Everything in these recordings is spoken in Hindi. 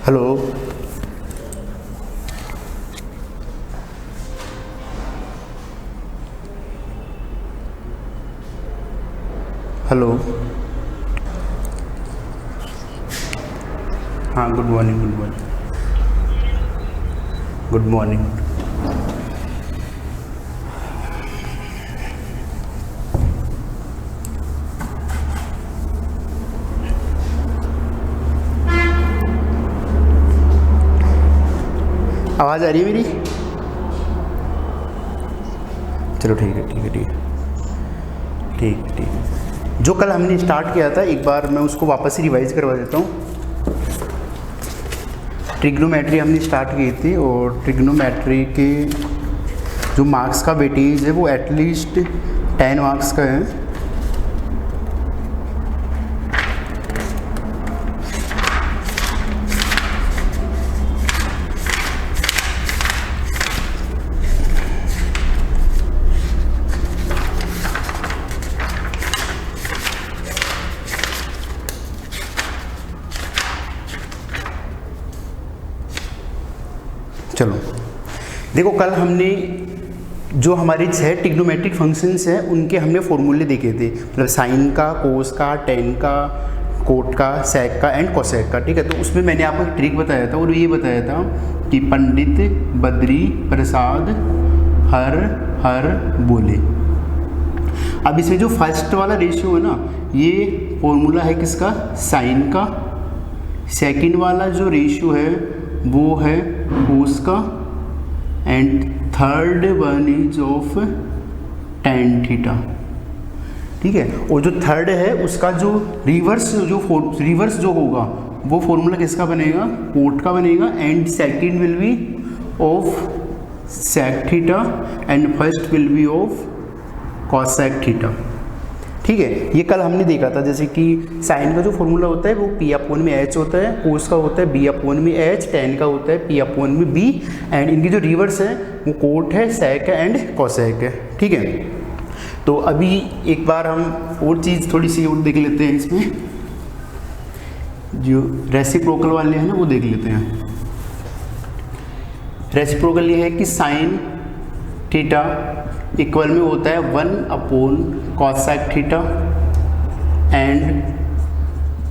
Hello, hello. हाँ, good morning, good morning, good morning. आवाज़ आ रही है मेरी? चलो ठीक है, ठीक है, ठीक है, ठीक ठीक है। जो कल हमने स्टार्ट किया था एक बार मैं उसको वापस से रिवाइज करवा देता हूँ। ट्रिग्नोमेट्री हमने स्टार्ट की थी और ट्रिग्नोमेट्री के जो मार्क्स का वेटेज है वो एटलीस्ट 10 मार्क्स का है। चलो देखो, कल हमने जो हमारे 6 ट्रिग्नोमेट्रिक फंक्शंस हैं उनके हमने फॉर्मूले देखे थे, मतलब साइन का, कोस का, टेन का, कोट का, सेक का एंड कोसेक का। ठीक है, तो उसमें मैंने आपको एक ट्रिक बताया था और ये बताया था कि पंडित बद्री प्रसाद हर हर बोले। अब इसमें जो फर्स्ट वाला रेशियो है ना, ये फॉर्मूला है किसका? साइन का। सेकंड वाला जो रेशियो है वो है कोस का and third one is of tan theta. ठीक है, और जो थर्ड है उसका जो रिवर्स जो होगा वो फॉर्मूला किसका बनेगा? कोट का बनेगा। And second will be of sec theta and first will be of cosec theta. ठीक है, ये कल हमने देखा था, जैसे कि साइन का जो फॉर्मूला होता है वो पी अपॉन में एच होता है, कोस का होता है बी अपॉन में एच, टेन का होता है पी अपॉन में बी, एंड इनकी जो रिवर्स है वो कोट है, सेक है एंड कॉसेक है। ठीक है, तो अभी एक बार हम और चीज़ थोड़ी सी और देख लेते हैं। इसमें जो रेसिप्रोकल वाले हैं ना वो देख लेते हैं। रेसिप्रोकल ये है कि साइन थीटा इक्वल में होता है 1 upon cosec theta and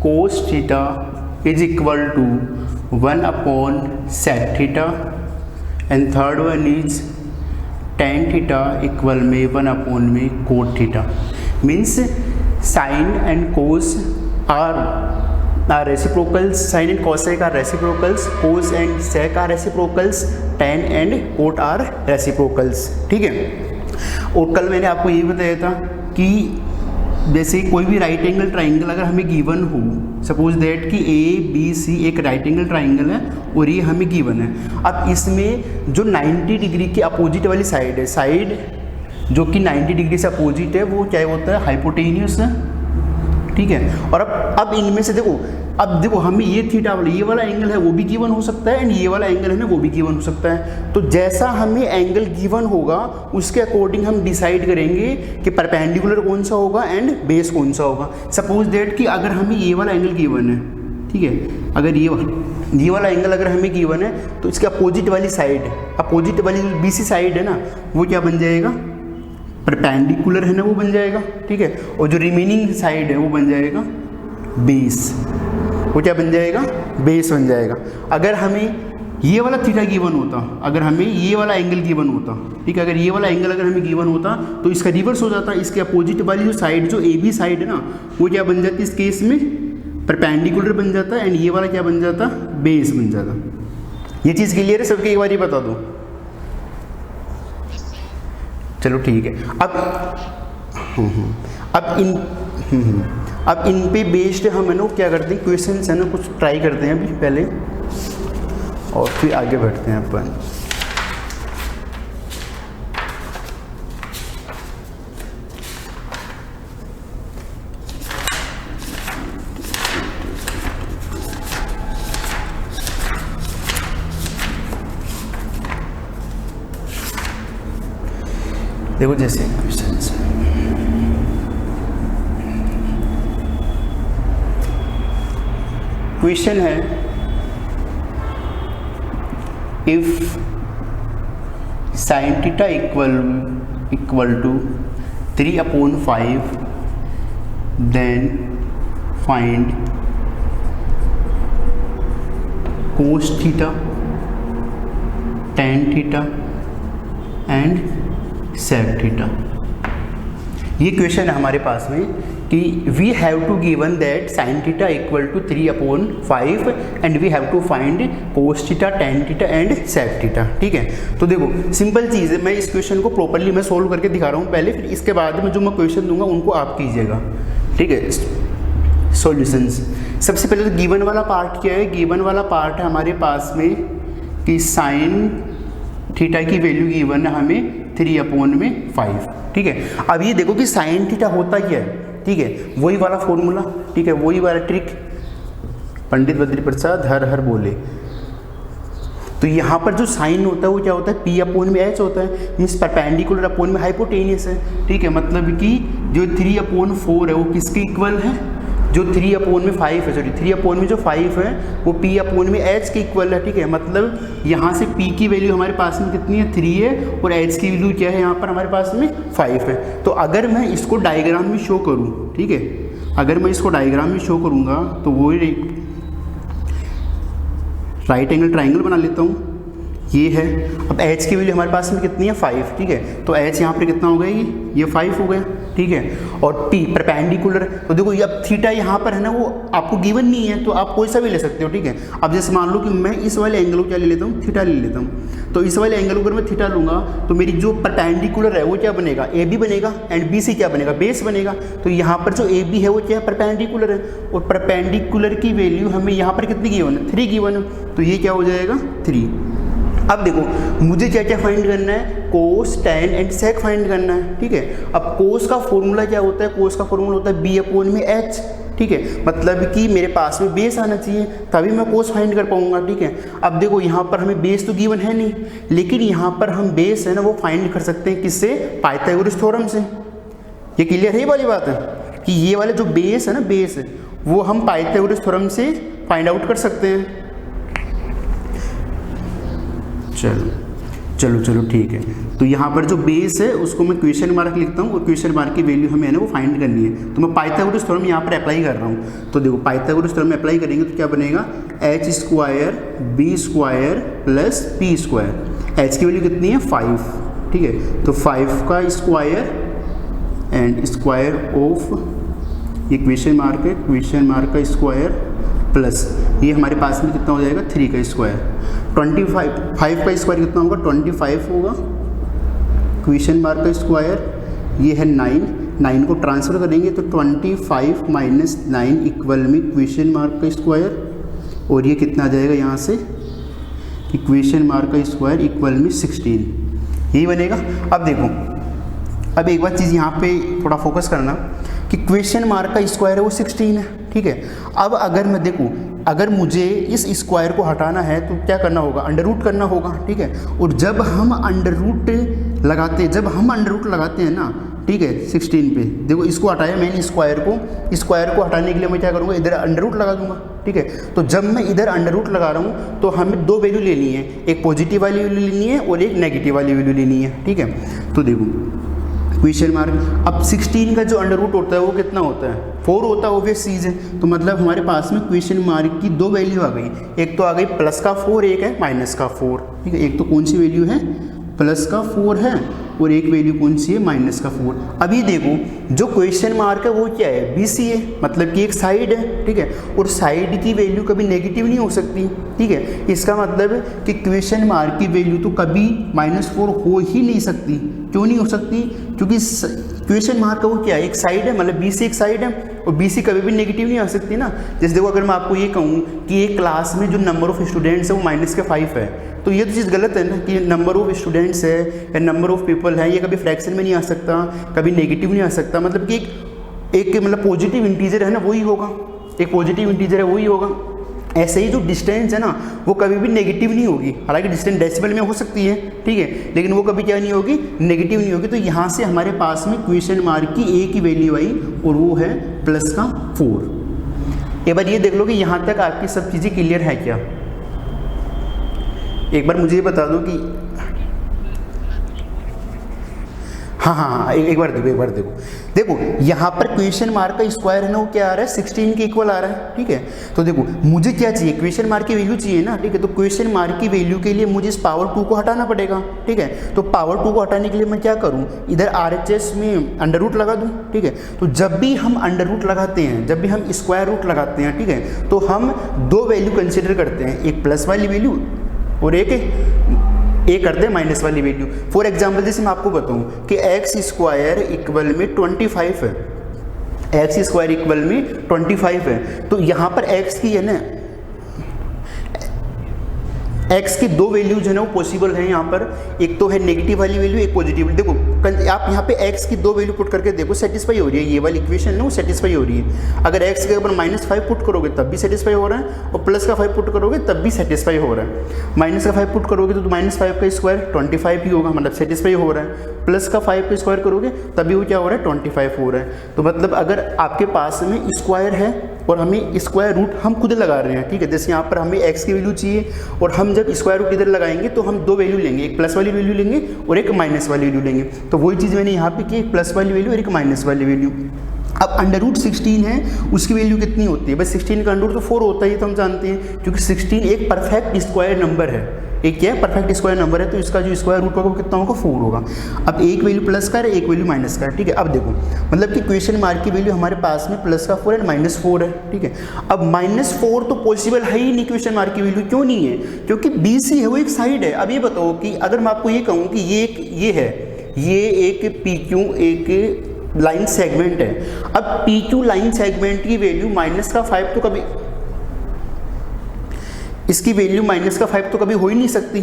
cos theta is equal to 1 upon sec theta and third one is tan theta equal में 1 अपॉन में cot theta. Means sine and cos are reciprocals, sin and cosec are reciprocals, cos and sec are reciprocals, tan and cot are reciprocals। ठीक है, और कल मैंने आपको ये बताया था कि जैसे कोई भी राइट एंगल ट्राइंगल अगर हमें गिवन हो, सपोज दैट कि ए बी सी एक राइट एंगल ट्राइंगल है और ये हमें गिवन है। अब इसमें जो 90 डिग्री के अपोजिट वाली साइड है, साइड जो कि 90 डिग्री से अपोजिट है, वो क्या होता है? हाइपोटेन्यूस है। ठीक है, और अब इनमें से देखो, अब देखो हमें ये थीटा वाला ये वाला एंगल है वो भी गिवन हो सकता है एंड ये वाला एंगल है ना वो भी गिवन हो सकता है। तो जैसा हमें एंगल गिवन होगा उसके अकॉर्डिंग हम डिसाइड करेंगे कि परपेंडिकुलर कौन सा होगा एंड बेस कौन सा होगा। सपोज दैट कि अगर हमें ये वाला एंगल गिवन है, ठीक है, अगर ये वाला एंगल अगर हमें गिवन है तो इसके अपोजिट वाली साइड, अपोजिट वाली बीसी साइड है ना, वो क्या बन जाएगा? परपेंडिकुलर है ना, वो बन जाएगा। ठीक है, और जो रिमेनिंग साइड है वो बन जाएगा बेस। वो क्या बन जाएगा? बेस बन जाएगा। अगर हमें ये वाला थीटा गिवन होता, अगर हमें ये वाला एंगल गिवन होता, ठीक है, अगर ये वाला एंगल अगर हमें गिवन होता तो इसका रिवर्स हो जाता, इसके अपोजिट वाली जो साइड जो ए बी साइड है ना वो क्या बन जाती? इस केस में परपेंडिकुलर बन जाता एंड ये वाला क्या बन जाता? बेस बन जाता। ये चीज़ क्लियर है सबके? एक बार ये बता दो। चलो ठीक है, अब इन पे बेस्ड हम है ना क्या करते हैं, क्वेश्चंस है ना कुछ ट्राई करते हैं अभी पहले और फिर आगे बढ़ते हैं अपन। देखो जैसे क्वेश्चंस क्वेश्चन है if sine theta equal to 3/5 then find cos theta, tan theta and sec theta. ये क्वेश्चन है हमारे पास में कि we have to given that sine theta equal to 3/5 and we have to find cos theta, tan theta and sec theta. ठीक है, तो देखो सिंपल चीज़ है, मैं इस क्वेश्चन को प्रॉपरली मैं सोल्व करके दिखा रहा हूँ पहले, फिर इसके बाद में जो मैं क्वेश्चन दूंगा उनको आप कीजिएगा। ठीक है, सॉल्यूशंस। सबसे पहले तो गिवन वाला पार्ट क्या है? गिवन वाला पार्ट है हमारे पास में कि साइन थीटा की वैल्यू गिवन है हमें 3/5। ठीक है, अब ये देखो कि साइन थीटा होता क्या है। ठीक है, वही वाला फॉर्मूला, ठीक है, वही वाला ट्रिक पंडित बद्री प्रसाद हर हर बोले। तो यहाँ पर जो साइन होता है वो क्या होता है? P/H होता है, मीन्स परपेंडिकुलर अपॉन में हाइपोटेनियस है। ठीक है, मतलब कि जो 3/4 है वो किसके इक्वल है? जो 3/5 है, सॉरी 3 में जो 5 है वो P/H के इक्वल है। ठीक है, मतलब यहाँ से P की वैल्यू हमारे पास में कितनी है? 3 है, और H की वैल्यू क्या है यहाँ पर हमारे पास में? 5 है। तो अगर मैं इसको डायग्राम में शो करूँ, ठीक है, अगर मैं इसको डायग्राम में शो करूँगा तो वो राइट एंगल ट्राइंगल बना लेता हूँ, ये है। अब H की वैल्यू हमारे पास में कितनी है? 5। ठीक है, तो H यहाँ पर कितना हो गया? ये 5 हो गया। ठीक है, और P परपेंडिकुलर, तो देखो ये अब थीटा यहाँ पर है ना, वो आपको गिवन नहीं है, तो आप कोई सा भी ले सकते हो। ठीक है, अब जैसे मान लो कि मैं इस वाले एंगल को क्या ले लेता हूँ? थीटा ले लेता हूँ। तो इस वाले एंगल को अगर मैं थीटा लूँगा तो मेरी जो परपेंडिकुलर है वो क्या बनेगा? AB बनेगा, एंड BC क्या बनेगा? बेस बनेगा। तो यहाँ पर जो AB है वो क्या है? परपेंडिकुलर है, और परपेंडिकुलर की वैल्यू हमें यहाँ पर कितनी गिवन है? 3 गिवन है, तो ये क्या हो जाएगा? 3। अब देखो मुझे क्या क्या फाइंड करना है? कोस, टेन एंड सेक फाइंड करना है। ठीक है, अब कोस का फॉर्मूला क्या होता है? कोस का फॉर्मूला होता है B/H। ठीक है, मतलब कि मेरे पास में बेस आना चाहिए तभी मैं कोस फाइंड कर पाऊंगा। ठीक है, अब देखो यहाँ पर हमें बेस तो गिवन है नहीं, लेकिन यहाँ पर हम बेस है ना वो फाइंड कर सकते हैं किससे? पाइथागोरस थ्योरम से। ये क्लियर है ये वाली बात है कि ये वाले जो बेस है ना, बेस है वो हम पाइथागोरस थ्योरम से फाइंड आउट कर सकते हैं। चलो ठीक है, तो यहाँ पर जो बेस है उसको मैं क्वेश्चन मार्क लिखता हूँ, और क्वेश्चन मार्क की वैल्यू हमें है ना वो फाइंड करनी है। तो मैं पाइथागोरस थ्योरम यहाँ पर अप्लाई कर रहा हूँ। तो देखो पाइथागोरस थ्योरम में अप्लाई करेंगे तो क्या बनेगा? H² B² plus P²। H की वैल्यू कितनी है? 5। ठीक है, तो 5 का स्क्वायर एंड स्क्वायर ऑफ ये क्वेश्चन मार्क है, क्वेश्चन मार्क का स्क्वायर प्लस ये हमारे पास में कितना हो जाएगा? 3 का स्क्वायर। 25 5 का स्क्वायर कितना होगा? 25 होगा, क्वेश्चन मार्क का स्क्वायर ये है 9 को ट्रांसफर करेंगे तो 25 माइनस 9 इक्वल में क्वेश्चन मार्क का स्क्वायर, और ये कितना आ जाएगा यहाँ से कि क्वेश्चन मार्क का स्क्वायर इक्वल में 16, यही बनेगा। अब देखो, अब एक बार चीज़ यहाँ पे थोड़ा फोकस करना कि क्वेश्चन मार्क का स्क्वायर है वो 16 है। ठीक है, अब अगर मैं देखूँ, अगर मुझे इस स्क्वायर को हटाना है तो क्या करना होगा? अंडर रूट करना होगा। ठीक है, और जब हम अंडर रूट लगाते हैं ना, ठीक है, 16 पे देखो इसको हटाया मैंने स्क्वायर को हटाने के लिए मैं क्या करूँगा? इधर अंडर रूट लगा दूंगा। ठीक है, तो जब मैं इधर अंडर रूट लगा रहा हूँ तो हमें 2 वैल्यू लेनी है, एक पॉजिटिव वाली वैल्यू लेनी है और एक नेगेटिव वाली वैल्यू लेनी है। ठीक है, तो देखो क्वेश्चन मार्क, अब 16 का जो अंडर रूट होता है वो कितना होता है? 4 होता है, ऑब्वियस चीज़ है। तो मतलब हमारे पास में क्वेश्चन मार्क की 2 वैल्यू आ गई, एक तो आ गई प्लस का 4, एक है माइनस का 4। ठीक है, एक तो कौन सी वैल्यू है? प्लस का 4 है, और एक वैल्यू कौन सी है? माइनस का 4। अभी देखो जो क्वेश्चन मार्क है वो क्या है? BC है, मतलब कि एक साइड है। ठीक है, और साइड की वैल्यू कभी नेगेटिव नहीं हो सकती। ठीक है, इसका मतलब कि क्वेश्चन मार्क की वैल्यू तो कभी -4 हो ही नहीं सकती। क्यों नहीं हो सकती? क्योंकि क्वेश्चन मार्क का वो क्या है? एक साइड है, मतलब BC एक साइड है, और BC कभी भी नेगेटिव नहीं आ सकती ना। जैसे देखो, अगर मैं आपको ये कहूँ कि एक क्लास में जो नंबर ऑफ स्टूडेंट्स है वो -5 है, तो ये तो चीज़ गलत है ना कि नंबर ऑफ स्टूडेंट्स है या नंबर ऑफ पीपल है, ये कभी फ्रैक्शन में नहीं आ सकता, कभी नेगेटिव नहीं आ सकता। मतलब कि एक मतलब पॉजिटिव इंटीजर है ना वही होगा, एक पॉजिटिव इंटीजर है वही होगा। ऐसे ही जो डिस्टेंस है ना वो कभी भी नेगेटिव नहीं होगी, हालांकि डिस्टेंस डेसिमल में हो सकती है। ठीक है, लेकिन वो कभी क्या नहीं होगी? नेगेटिव नहीं होगी। तो यहाँ से हमारे पास में क्वेश्चन मार्क की A की वैल्यू आई, और वो है प्लस का 4। एक बार ये देख लो कि यहाँ तक आपकी सब चीज़ें क्लियर है क्या? एक बार मुझे ये बता दो कि हाँ, एक बार देखो यहाँ पर क्वेश्चन मार्क का स्क्वायर है ना, वो क्या आ रहा है 16 के इक्वल आ रहा है, ठीक है। तो देखो मुझे क्या चाहिए, क्वेश्चन मार्क की वैल्यू चाहिए ना, ठीक है। तो क्वेश्चन मार्क की वैल्यू के लिए मुझे इस पावर 2 को हटाना पड़ेगा, ठीक है। तो पावर 2 को हटाने के लिए मैं क्या करूँ, इधर RHS में अंडर रूट लगा दूँ, ठीक है। तो जब भी हम अंडर रूट लगाते हैं, जब भी हम स्क्वायर रूट लगाते हैं, ठीक है, तो हम दो वैल्यू कंसिडर करते हैं, एक प्लस वाली वैल्यू और एक करते हैं माइनस वाली वैल्यू। फॉर एग्जाम्पल जैसे मैं आपको बताऊं कि एक्स स्क्वायर इक्वल में 25 है, एक्स स्क्वायर इक्वल में 25 है, तो यहाँ पर एक्स की है ना, एक्स की दो वैल्यूज है ना वो पॉसिबल है यहाँ पर, एक तो है नेगेटिव वाली वैल्यू, एक पॉजिटिव। देखो आप यहाँ पे एक्स की दो वैल्यू पुट करके देखो, सेटिस्फाई हो रही है, ये वाली इक्वेशन ना वो सेटिस्फाई हो रही है। अगर एक्स के ऊपर -5 पुट करोगे तब भी सेटिस्फाई हो रहा है, और प्लस का 5 पुट करोगे तब भी सेटिस्फाई हो रहा है। माइनस का 5 पुट करोगे तो -5 का स्क्वायर 25 ही होगा, मतलब सेटिस्फाई हो रहा है। प्लस का 5 का स्क्वायर करोगे तभी वो क्या हो रहा है 25 हो रहा है। तो मतलब अगर आपके पास में स्क्वायर है और हमें स्क्वायर रूट हम खुद लगा रहे हैं, ठीक है। जैसे यहाँ पर हमें एक्स की वैल्यू चाहिए और हम जब स्क्वायर रूट इधर लगाएंगे तो हम दो वैल्यू लेंगे, एक प्लस वाली वैल्यू लेंगे और एक माइनस वाली वैल्यू लेंगे। तो वही चीज़ मैंने यहाँ पे की, एक प्लस वाली वैल्यू और एक माइनस वाली वैल्यू। अब अंडर रूट 16 है, उसकी वैल्यू कितनी होती है, बस 16 का अंडर रूट तो 4 होता है, तो हम जानते हैं, क्योंकि 16 एक परफेक्ट स्क्वायर नंबर है, एक क्या है परफेक्ट स्क्वायर नंबर है, तो इसका जो स्क्वायर रूट होगा वो कितना होगा 4 होगा। अब एक वैल्यू प्लस का है, एक वैल्यू माइनस का है, ठीक है। अब देखो मतलब कि क्वेश्चन मार्क की वैल्यू हमारे पास में प्लस का 4 एंड -4 है, ठीक है। अब -4 तो पॉसिबल है ही नहीं क्वेश्चन मार्क की वैल्यू, क्यों नहीं है, क्योंकि BC है वो एक साइड है। अब ये बताओ कि अगर मैं आपको ये कहूँ कि ये है, ये एक PQ एक लाइन सेगमेंट है। अब PQ लाइन सेगमेंट की वैल्यू -5 तो कभी, इसकी वैल्यू -5 तो कभी हो ही नहीं सकती,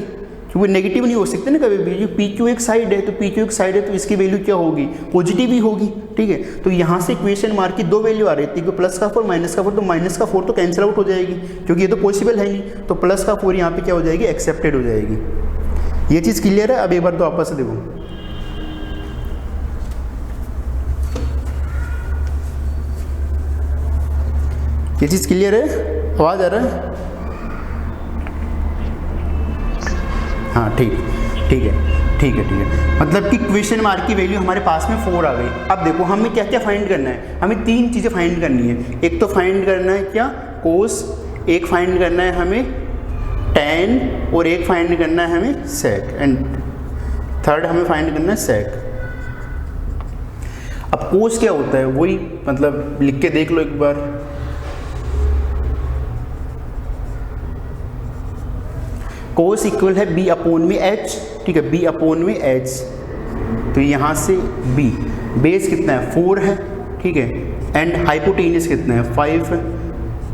क्योंकि नेगेटिव नहीं हो सकती ना कभी भी। PQ एक साइड है, तो PQ एक साइड है तो इसकी वैल्यू क्या होगी, पॉजिटिव ही होगी, ठीक है। तो यहाँ से क्वेश्चन मार्क की दो वैल्यू आ रही थी, कि प्लस का 4 माइनस का 4, तो माइनस का 4 तो कैंसिल आउट हो जाएगी, क्योंकि ये तो पॉसिबल है नहीं। तो प्लस का 4 यहाँ पे क्या हो जाएगी, एक्सेप्टेड हो जाएगी। ये चीज़ क्लियर है। अब एक बार तो आपस से देखो, ये चीज़ क्लियर है, आवाज़ आ रहा है, हाँ ठीक है। मतलब कि क्वेश्चन मार्क की वैल्यू हमारे पास में 4 आ गई। अब देखो हमें क्या क्या फाइंड करना है, हमें 3 चीज़ें फाइंड करनी है। एक तो फाइंड करना है क्या, कोस, एक फाइंड करना है हमें tan, और एक फाइंड करना है हमें sec, एंड थर्ड हमें फाइंड करना है sec। अब कोस क्या होता है, वही मतलब लिख के देख लो एक बार। कोस इक्वल है B/H, ठीक है, B/H। तो यहाँ से B, बेस कितना है 4 है, ठीक है, एंड हाइपोटेनियस कितना है 5 है।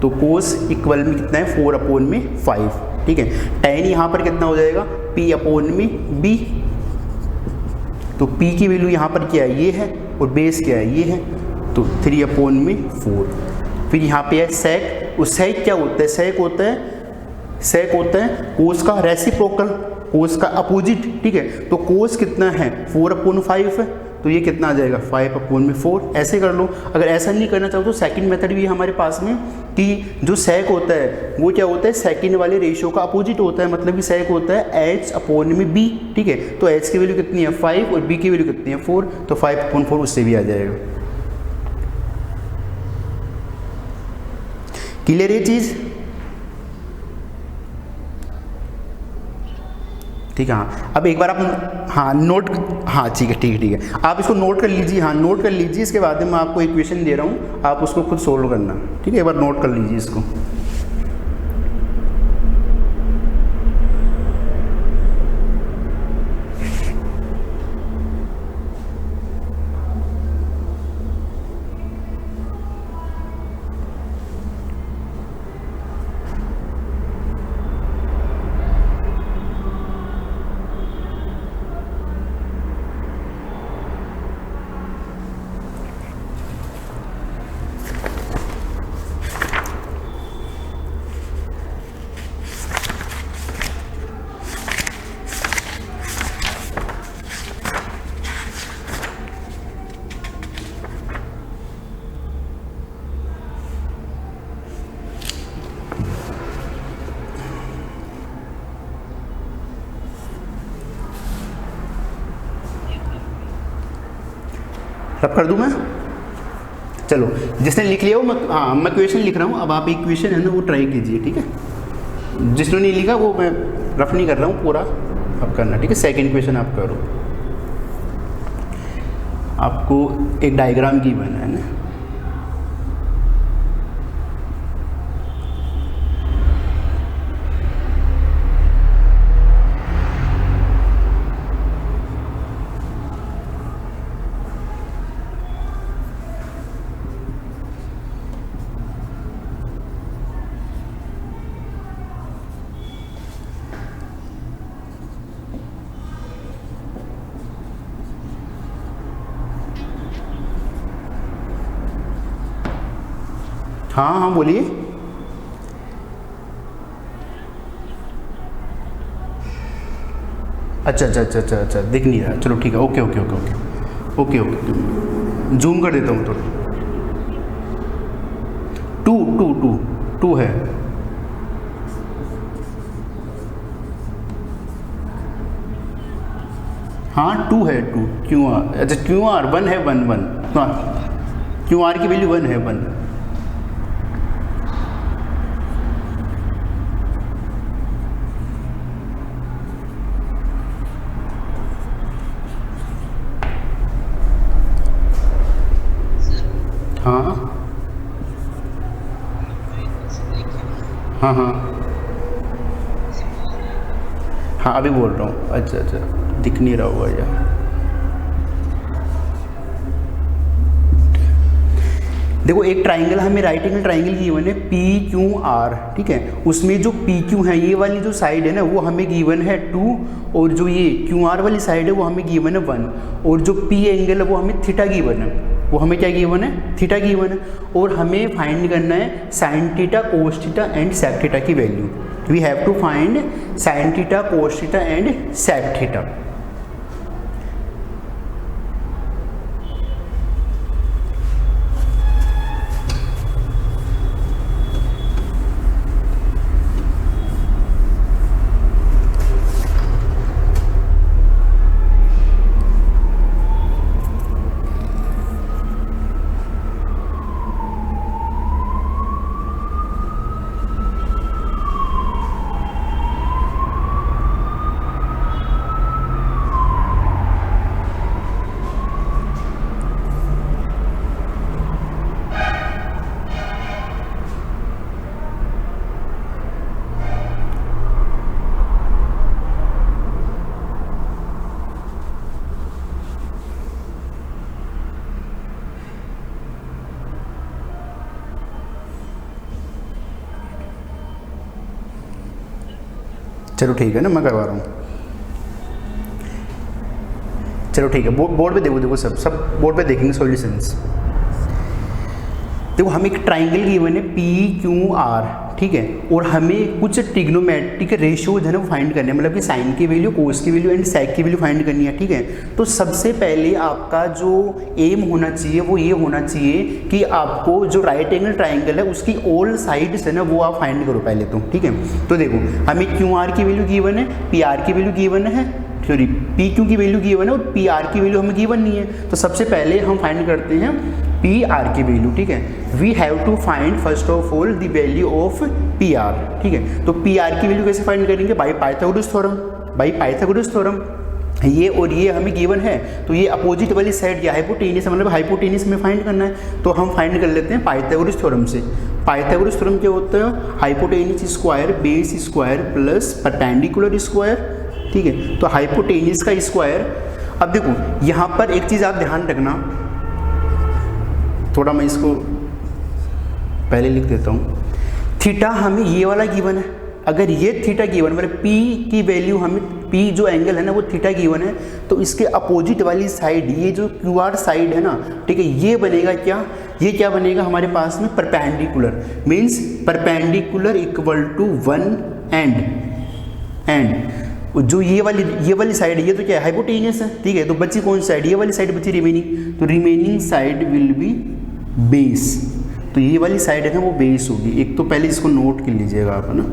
तो कोस इक्वल में कितना है 4/5, ठीक है। tan यहाँ पर कितना हो जाएगा P/B। तो P की वैल्यू यहाँ पर क्या है, ये है, और बेस क्या है, ये है, तो 3/4। फिर यहाँ पे है sec। उस sec क्या होता है, sec होता है कोस का रेसिप्रोकल, कोस का अपोजिट, ठीक है। तो कोस कितना है 4/5 है, तो ये कितना आ जाएगा 5/4। ऐसे कर लो। अगर ऐसा नहीं करना चाहो तो सेकंड मेथड भी है हमारे पास में, कि जो sec होता है वो क्या होता है, सेकंड वाले रेशियो का अपोजिट होता है, मतलब कि sec होता है H/B, ठीक है। तो H की वैल्यू कितनी है 5 और B की वैल्यू कितनी है 4, तो 5/4 उससे भी आ जाएगा। क्लियर ये चीज़, ठीक है। हाँ अब एक बार आप नोट, ठीक है आप इसको नोट कर लीजिए, नोट कर लीजिए। इसके बाद में मैं आपको इक्वेशन दे रहा हूँ, आप उसको खुद सोल्व करना, ठीक है। एक बार नोट कर लीजिए इसको। रब कर दूँ मैं? चलो जिसने लिख लिया वो मैं क्वेश्चन लिख रहा हूँ, अब आप एक क्वेश्चन है ना वो ट्राई कीजिए, ठीक है। जिसने नहीं लिखा वो मैं रफ नहीं कर रहा हूँ, पूरा अब करना, ठीक है। सेकंड क्वेश्चन आप करो। आपको एक डायग्राम की बना है ना, हाँ हाँ बोलिए। अच्छा, दिख नहीं रहा, चलो ठीक है, okay okay okay okay okay okay, zoom कर देता हूँ थोड़ा। टू है। हाँ 2 है, 2 क्यू आर, अच्छा क्यू आर 1 है, 1 क्यू आर की वैल्यू 1 है, 1। हाँ अभी बोल रहा हूँ। अच्छा दिख नहीं रहा होगा यार। देखो एक ट्राइंगल हमें राइट एंगल ट्राइंगल गिवन है PQR, ठीक है। उसमें जो PQ है ये वाली जो साइड है ना वो हमें गिवन है 2, और जो ये QR वाली साइड है वो हमें गिवन है 1, और जो P एंगल है वो हमें थीटा गिवन है, वो हमें क्या गिवन है? थीटा गिवन है। और हमें फाइंड करना है sine theta, cos theta and sec theta की value. We have to find sine theta, cos theta and sec theta. चलो ठीक है ना, मैं करवा रहा हूँ। चलो ठीक है, बोर्ड पे देखो सब बोर्ड पे देखेंगे सॉल्यूशंस। देखो हमें एक ट्राइंगल गिवन है PQR, ठीक है, और हमें कुछ ट्रिग्नोमेट्रिक रेशियोज है ना वो फाइंड करने हैं, मतलब कि साइन की वैल्यू, कोस की वैल्यू एंड सेक की वैल्यू फाइंड करनी है, ठीक है। तो सबसे पहले आपका जो एम होना चाहिए वो ये होना चाहिए कि आपको जो राइट एंगल ट्राइंगल है उसकी ऑल साइड्स है ना वो आप फाइंड करो पहले तो, ठीक है। तो देखो हमें QR की वैल्यू गिवन है, PR की वैल्यू गिवन है, सॉरी PQ की वैल्यू गिवन है और PR की वैल्यू हमें गिवन नहीं है। तो सबसे पहले हम फाइंड करते हैं PR की वैल्यू, ठीक है। We have to find first of all the value of PR, ठीक है। तो PR की वैल्यू कैसे फाइंड करेंगे? By Pythagoras theorem. ये और ये हमें गिवन है, तो ये अपोजिट वाली साइड या हाइपोटेनियस, मतलब हाइपोटेनियस में फाइंड करना है, तो हम फाइंड कर लेते हैं पाइथागोरस थ्योरम से। पाइथागोरस थ्योरम क्या होता है? Hypotenuse square base square plus perpendicular square, ठीक है। तो हाइपोटेनियस का स्क्वायर। अब देखो यहाँ पर एक चीज़ आप ध्यान रखना, थोड़ा मैं इसको पहले लिख देता हूँ। थीटा हमें ये वाला गिवन है, अगर ये थीटा गिवन मतलब P की वैल्यू हमें, P जो एंगल है ना वो थीटा गिवन है, तो इसके अपोजिट वाली साइड ये जो QR साइड है ना, ठीक है, ये बनेगा क्या? ये क्या बनेगा हमारे पास में? Perpendicular, means perpendicular equal to 1 and जो ये वाली साइड है ये तो क्या है? हाइपोटेनियस है, ठीक है। तो बची कौन साइड? ये वाली साइड बची रिमेनिंग, तो remaining side will be base. तो ये वाली साइड है ना वो बेस होगी। एक तो पहले इसको नोट कर लीजिएगा आप, है ना।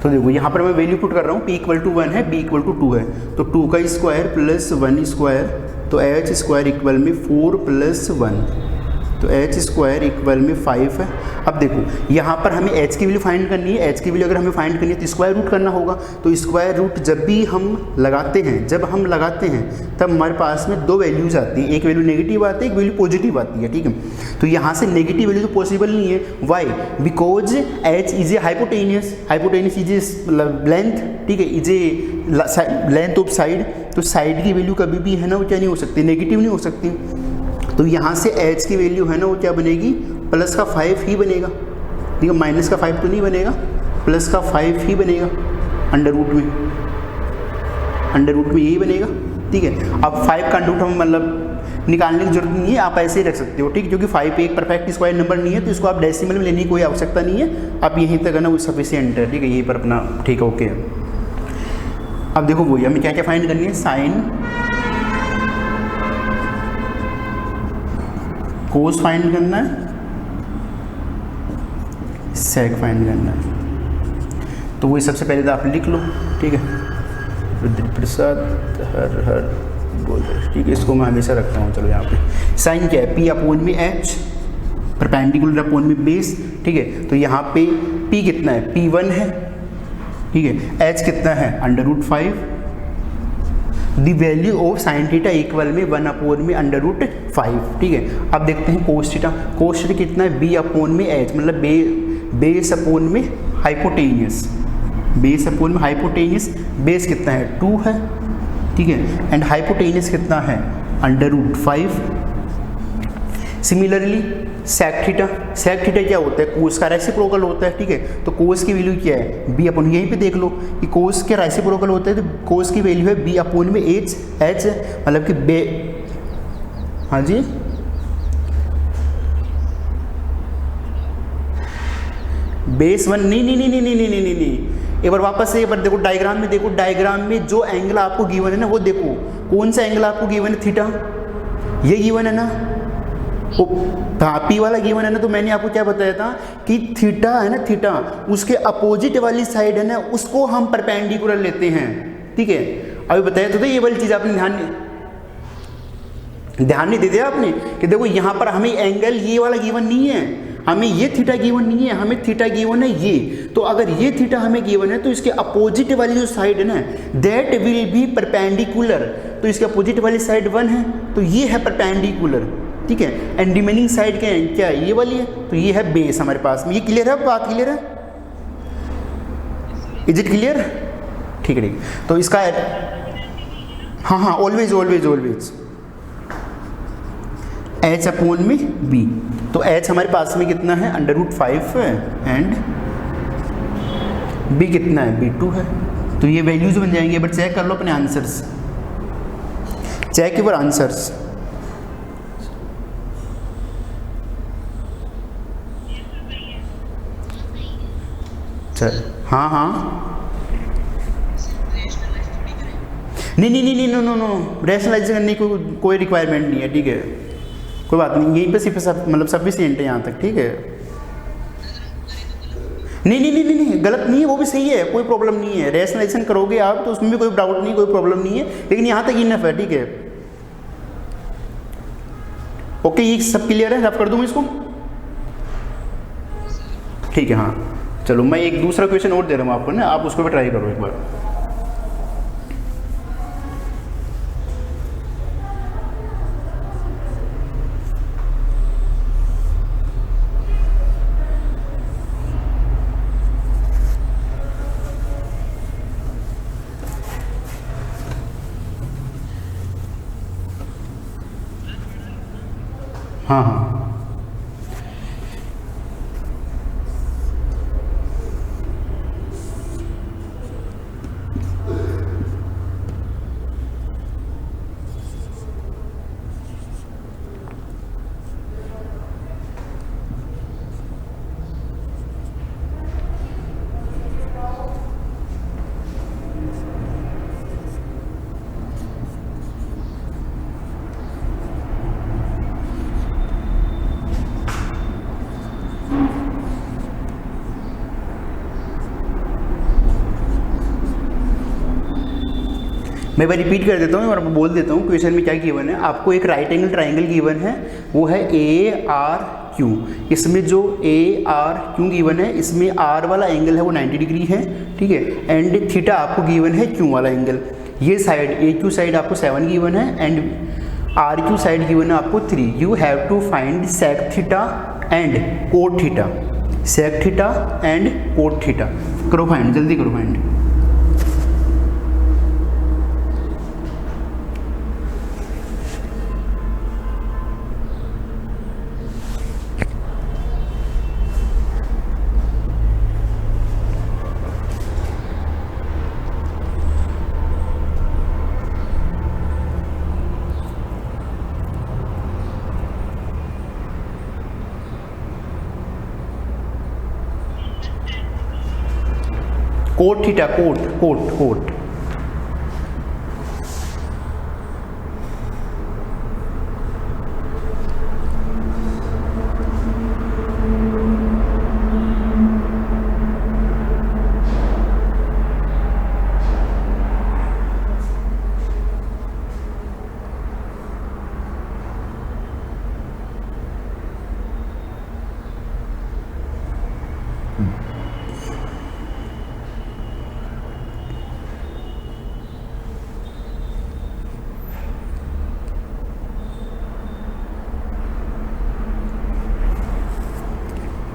तो देखो यहाँ पर मैं वैल्यू पुट कर रहा हूँ, P = 1 है, B = 2 है, तो 2 का स्क्वायर प्लस 1 स्क्वायर तो एच स्क्वायर इक्वल में 4 + 1, तो एच स्क्वायर इक्वल में 5 है। अब देखो यहाँ पर हमें एच की वैल्यू फाइंड करनी है, एच की वैल्यू अगर हमें फाइंड करनी है तो स्क्वायर रूट करना होगा। तो स्क्वायर रूट जब भी हम लगाते हैं, तब हमारे पास में दो वैल्यूज आती हैं, एक वैल्यू नेगेटिव आती है, एक वैल्यू पॉजिटिव आती है, ठीक है। तो यहाँ से नेगेटिव वैल्यू तो पॉसिबल नहीं है, why? Because H is a hypotenuse, hypotenuse is a length, ठीक है, is a length of side. तो साइड की वैल्यू कभी भी है ना वो क्या नहीं हो सकती, नेगेटिव नहीं हो सकती। तो यहाँ से एच की वैल्यू है ना वो क्या बनेगी, प्लस का 5 ही बनेगा, ठीक है, माइनस का 5 तो नहीं बनेगा, प्लस का 5 ही बनेगा अंडर रूट में यही बनेगा, ठीक है। अब 5 का अंडर रूट हम मतलब निकालने की जरूरत नहीं है, आप ऐसे ही रख सकते हो, ठीक है, क्योंकि 5 एक परफेक्ट स्क्वायर नंबर नहीं है, तो इसको आप डेसिमल में लेने की कोई आवश्यकता नहीं है, आप यहीं तक है ना वो सफिशिएंट है, ठीक है, यहीं पर अपना ठीक है, ओके। अब देखो वही हमें क्या क्या फाइंड करनी है, साइन कोस फाइंड करना है, सेक फाइंड करना है। तो वही सबसे पहले तो आप लिख लो, ठीक है, रुद्र प्रसाद हर बोल रहे, ठीक है, इसको मैं हमेशा रखता हूँ। चलो यहाँ पे साइन क्या है, P अपॉन में H परपेंडिकुलर अपॉन में बेस, ठीक है। तो यहाँ पे P कितना है, P1 है, ठीक है, H कितना है √5, the value of sine theta equal में 1 अपॉन में √5, ठीक है। अब देखते हैं कोस थीटा, कोस थीटा कितना है, B अपॉन में H मतलब बेस अपॉन में हाइपोटेनियस, बेस अपॉन में हाइपोटेनियस, बेस कितना है 2 है, ठीक है, एंड हाइपोटेनियस कितना है √5। Similarly sec theta, sec theta क्या होता है, कोस का रेसिप्रोकल होता है, ठीक है। तो कोस की वैल्यू क्या है, B अपॉन, यहीं पे देख लो कि कोस के रेसिप्रोकल होता है, तो कोस की वैल्यू है B अपॉन में H मतलब कि हाँ जी, बेस 1 नहीं, एक बार वापस से एक बार देखो डायग्राम में, देखो डायग्राम में जो एंगल आपको गिवन है ना वो देखो, कौन सा एंगल आपको गिवन है, थीटा, ये गिवन है ना, वो P वाला गिवन है ना। तो मैंने आपको क्या बताया था कि थीटा है ना, थीटा उसके अपोजिट वाली साइड है ना उसको हम परपेंडिकुलर लेते हैं, ठीक है। अभी बताया तो ये वाली चीज़ आपने ध्यान नहीं देते आपने कि देखो यहाँ पर हमें एंगल ये वाला गिवन नहीं है, हमें ये थीटा गिवन नहीं है, हमें थीटा गिवन है ये। तो अगर ये थीटा हमें गिवन है तो इसके अपोजिट वाली जो साइड है ना दैट विल बी परपेंडिकुलर, तो इसके अपोजिट वाली साइड 1 है, तो ये है परपेंडिकुलर, ठीक है, एंड रिमेनिंग साइड क्या है, ये वाली है, तो ये है बेस हमारे पास में। ये क्लियर है, बात क्लियर है, इज इट क्लियर, ठीक है, ठीक। तो इसका हाँ ऑलवेज H अपॉन में B, तो H हमारे पास में कितना है √5 है, एंड B कितना है, B2 है। तो ये वैल्यूज बन जाएंगे, बट चेक कर लो अपने आंसर्स, चेक योर आंसर्स। चल हाँ नहीं नो रैशनलाइज करने की कोई रिक्वायरमेंट नहीं है, ठीक है, कोई बात नहीं, यहीं पे सिर्फ मतलब सफिशिएंट है यहाँ तक, ठीक है। नहीं गलत नहीं है, वो भी सही है, कोई प्रॉब्लम नहीं है, रैशनलाइजेशन करोगे आप तो उसमें भी कोई डाउट नहीं, कोई प्रॉब्लम नहीं है, लेकिन यहाँ तक इनफ है, ठीक है, ओके। ये सब क्लियर है, रफ कर दूँ इसको, ठीक है। हाँ चलो मैं एक दूसरा क्वेश्चन और दे रहा हूँ आपको ना, आप उसको भी ट्राई करो एक बार। हाँ मैं भाई रिपीट कर देता हूँ और बोल देता हूँ क्वेश्चन में क्या गिवन है। आपको एक राइट एंगल ट्राइंगल गिवन है, वो है ARQ। इसमें जो ARQ गिवन है, इसमें R वाला एंगल है वो 90 डिग्री है, ठीक है, एंड थीटा आपको गिवन है Q वाला एंगल। ये साइड AQ साइड आपको 7 गिवन है एंड RQ साइड गिवन है आपको 3। You have to find sec theta and cot theta, sec theta and cot theta. करो फाइंड, जल्दी करो find. Cot theta, cot cot cot.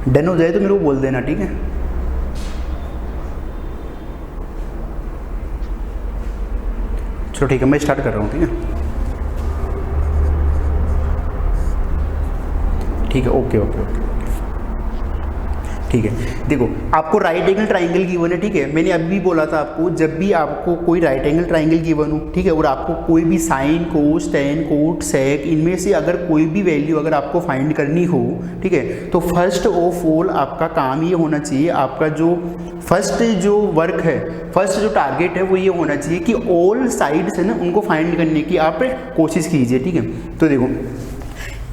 Done हो जाए तो मेरे को बोल देना, ठीक है। चलो ठीक है, मैं स्टार्ट कर रहा हूँ, ठीक है। ठीक है, ओके ओके ओके, ठीक है। देखो आपको राइट एंगल ट्राइंगल गिवन है, ठीक है। मैंने अभी भी बोला था आपको, जब भी आपको कोई राइट एंगल ट्राइंगल गिवन हो, ठीक है, और आपको कोई भी साइन, कोस, टेन, कोट, सेक, इनमें से अगर कोई भी वैल्यू अगर आपको फाइंड करनी हो, ठीक है, तो फर्स्ट ऑफ ऑल आपका काम ये होना चाहिए, आपका जो फर्स्ट जो वर्क है, फर्स्ट जो टारगेट है वो ये होना चाहिए कि ऑल साइड्स है ना उनको फाइंड करने की आप कोशिश कीजिए, ठीक है। तो देखो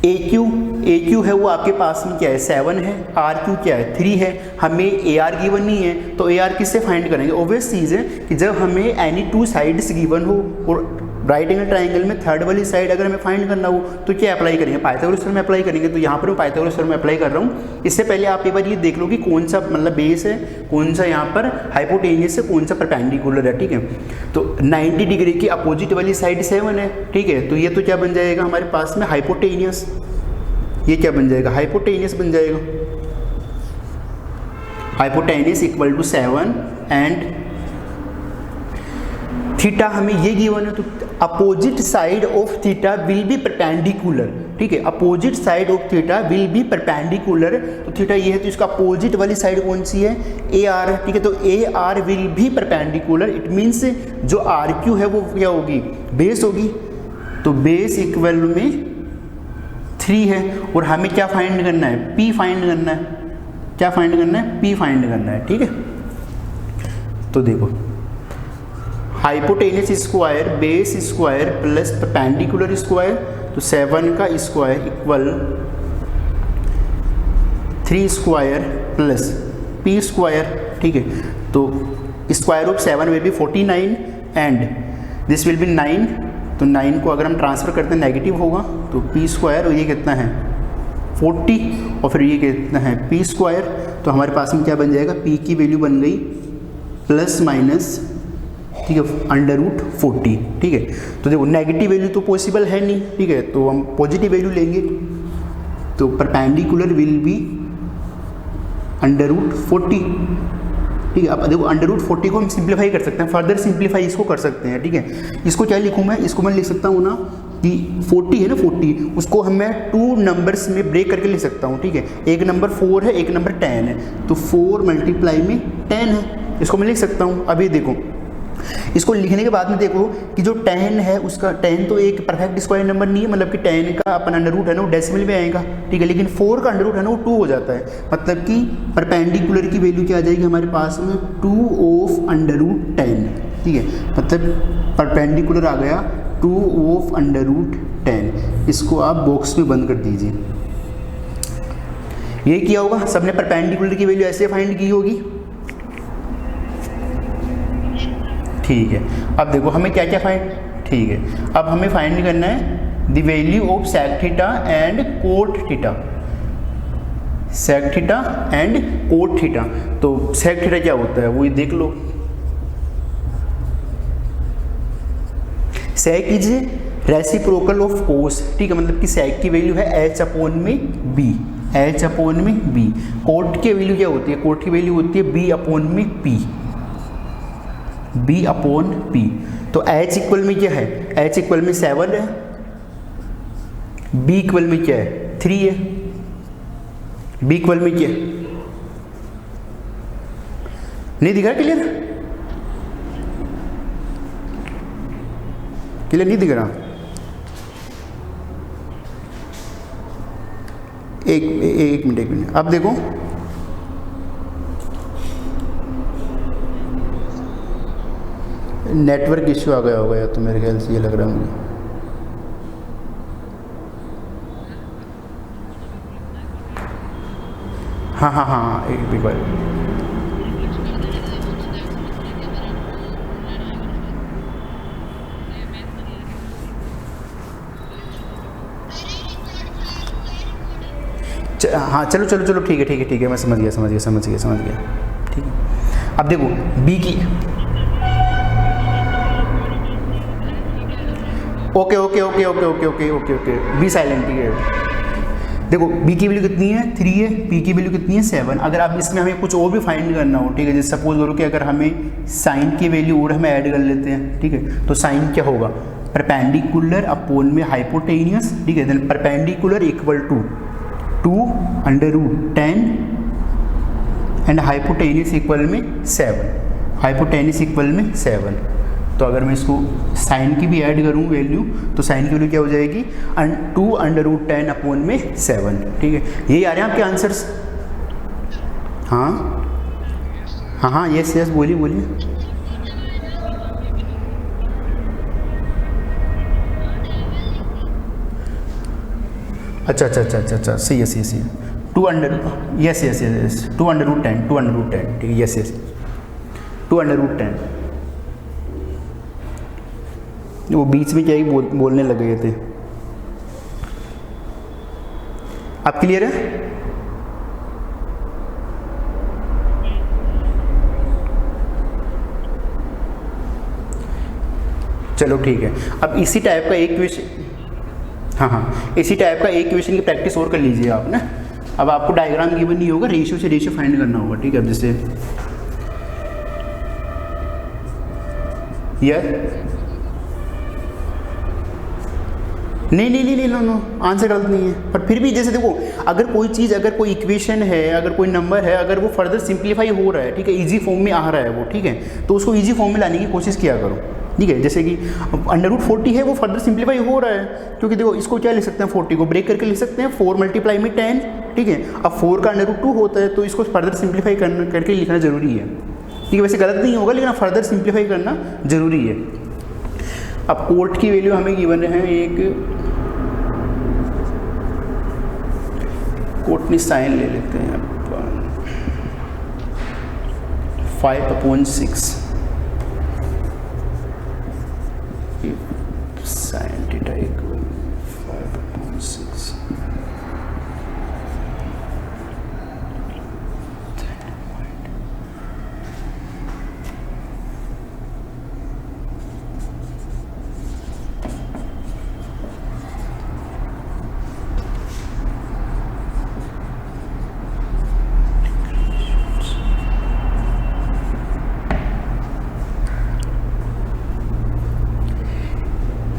AQ है वो आपके पास में क्या है 7 है, RQ क्या है 3 है, हमें AR गिवन नहीं है, तो AR किससे फाइंड करेंगे। ऑब्वियस चीज़ है कि जब हमें एनी 2 साइड्स गिवन हो और राइट एंगल ट्राइंगल में थर्ड वाली साइड अगर हमें फाइंड करना हो तो क्या अप्लाई करेंगे, पाइथागोरस थ्योरम में अप्लाई करेंगे। तो यहाँ पर मैं पाइथागोरस थ्योरम में अप्लाई कर रहा हूँ। इससे पहले आप एक बार ये देख लो कि कौन सा मतलब बेस है, कौन सा यहाँ पर हाइपोटेनियस है, कौन सा परपेंडिकुलर है, ठीक है। तो 90 डिग्री की अपोजिट वाली साइड 7 है, ठीक है, तो ये तो क्या बन जाएगा हमारे पास में हाइपोटेनियस, ये क्या बन जाएगा हाइपोटेनियस बन जाएगा। Hypotenuse equal to 7 and theta हमें ये गिवन है, तो opposite side of theta will be perpendicular, ठीक है, opposite side of theta will be perpendicular. तो थीटा ये है तो इसका अपोजिट वाली साइड कौन सी है AR, ठीक है, तो AR will be perpendicular. It means जो RQ है वो क्या होगी बेस होगी, तो बेस इक्वल में 3 है और हमें क्या फाइंड करना है P फाइंड करना है, क्या फाइंड करना है P फाइंड करना है, ठीक है। तो देखो hypotenuse square base square plus perpendicular square, तो 7 का square equal 3 square plus P square, ठीक है। तो square of 7 will be 49 and this will be 9, तो 9 को अगर हम ट्रांसफर करते हैं नेगेटिव होगा, तो P स्क्वायर और ये कितना है 40 और फिर ये कितना है P स्क्वायर। तो हमारे पास में क्या बन जाएगा P की वैल्यू बन गई प्लस माइनस, ठीक है, √40, ठीक है। तो देखो नेगेटिव वैल्यू तो पॉसिबल है नहीं, ठीक है, तो हम पॉजिटिव वैल्यू लेंगे, तो परपेंडिकुलर विल बी √40, ठीक है। अब देखो √40 को हम सिंप्लीफाई कर सकते हैं, फर्दर सिंप्लीफाई इसको कर सकते हैं, ठीक है। इसको क्या लिखूँ मैं, इसको मैं लिख सकता हूँ ना कि 40 है ना 40, उसको हम मैं 2 नंबर्स में ब्रेक करके लिख सकता हूँ, ठीक है। एक नंबर 4 है, एक नंबर 10 है, तो 4 मल्टीप्लाई में 10 है, इसको मैं लिख सकता हूँ। अभी देखो इसको लिखने के बाद में देखो कि जो 10 है उसका 10 तो एक परफेक्ट स्क्वायर नंबर नहीं है, मतलब कि 10 का अपन अंडर रूट है ना वो डेसिमल में आएगा, ठीक है, लेकिन 4 का अंडर रूट है ना वो 2 हो जाता है, मतलब कि परपेंडिकुलर की वैल्यू क्या आ जाएगी हमारे पास में 2 ऑफ √10, ठीक है, मतलब परपेंडिकुलर आ गया 2 ऑफ √10। इसको आप बॉक्स में बंद कर दीजिए। ये किया होगा सबने, परपेंडिकुलर की वैल्यू ऐसे फाइंड की होगी, ठीक है। अब देखो हमें क्या क्या फाइंड, ठीक है, अब हमें फाइंड करना है the value of sec theta and cot theta, sec theta and cot theta. तो सेक थीटा क्या होता है वो ये देख लो, sec is reciprocal of cos, ठीक है, मतलब कि सेक की वैल्यू है एच अपॉन में बी, एच अपॉन में बी। कोट की वैल्यू क्या होती है, कोट की वैल्यू होती है बी अपॉन में पी, बी अपॉन पी। तो एच इक्वल में क्या है, एच इक्वल में 7 है, बी इक्वल में क्या है 3 है, बी इक्वल में क्या है, नहीं दिख रहा क्लियर, क्लियर नहीं दिख रहा, एक मिनट, अब देखो नेटवर्क इश्यू आ गया होगा या तो मेरे ख्याल से ये लग रहा है मुझे। हाँ हाँ हाँ एक बार, हाँ चलो चलो चलो ठीक है ठीक है ठीक है, मैं समझ गया ठीक है। अब देखो बी की, ओके बी साइलेंट, ठीक है। देखो बी की वैल्यू कितनी है 3 है, पी की वैल्यू कितनी है 7। अगर आप इसमें हमें कुछ और भी फाइंड करना हो, ठीक है, जैसे सपोज करो कि अगर हमें साइन की वैल्यू और हमें ऐड कर लेते हैं, ठीक है, तो साइन क्या होगा, परपेंडिकुलर अपॉन में हाइपोटेनियस, ठीक है, then perpendicular equal to 2√10 and hypotenuse equal में 7, हाइपोटेनियस इक्वल में 7। तो अगर मैं इसको साइन की भी ऐड करूँ वैल्यू, तो साइन की वैल्यू क्या हो जाएगी 2√10 अपॉन में 7, ठीक है। यही आ रहे हैं आपके आंसर्स, हाँ हाँ हाँ यस यस बोलिए बोलिए। अच्छा सही है 2 यस 2√10 ठीक है, यस 2√10। वो बीच में क्या ही बोलने लग गए थे। आप क्लियर है? चलो ठीक है। अब इसी टाइप का एक क्वेश्चन, हाँ इसी टाइप का एक क्वेश्चन की प्रैक्टिस और कर लीजिए आप ना। अब आपको डायग्राम गिवन नहीं होगा, रेशियो से रेशियो फाइंड करना होगा, ठीक है। अब जैसे यार नहीं नो आंसर गलत नहीं है, पर फिर भी जैसे देखो अगर कोई चीज़, अगर कोई इक्वेशन है, अगर कोई नंबर है, अगर वो फर्दर सिंप्लीफाई हो रहा है, ठीक है, इजी फॉर्म में आ रहा है वो, ठीक है, तो उसको इजी फॉर्म में लाने की कोशिश किया करो, ठीक है। जैसे कि √40 है, वो फर्दर सिंप्लीफाई हो रहा है, क्योंकि देखो इसको क्या लिख सकते हैं, 40 को ब्रेक करके लिख सकते हैं 4 × में 10, ठीक है। अब 4 का √2 होता है, तो इसको फर्दर सिंप्लीफाई करके लिखना जरूरी है, ठीक है। वैसे गलत नहीं होगा, लेकिन फर्दर सिंप्लीफाई करना जरूरी है। अब कोट की वैल्यू हमें गिवन है, एक कोट में साइन ले लेते हैं अपन 5/6 साइन थीटा इक्वल 5/6।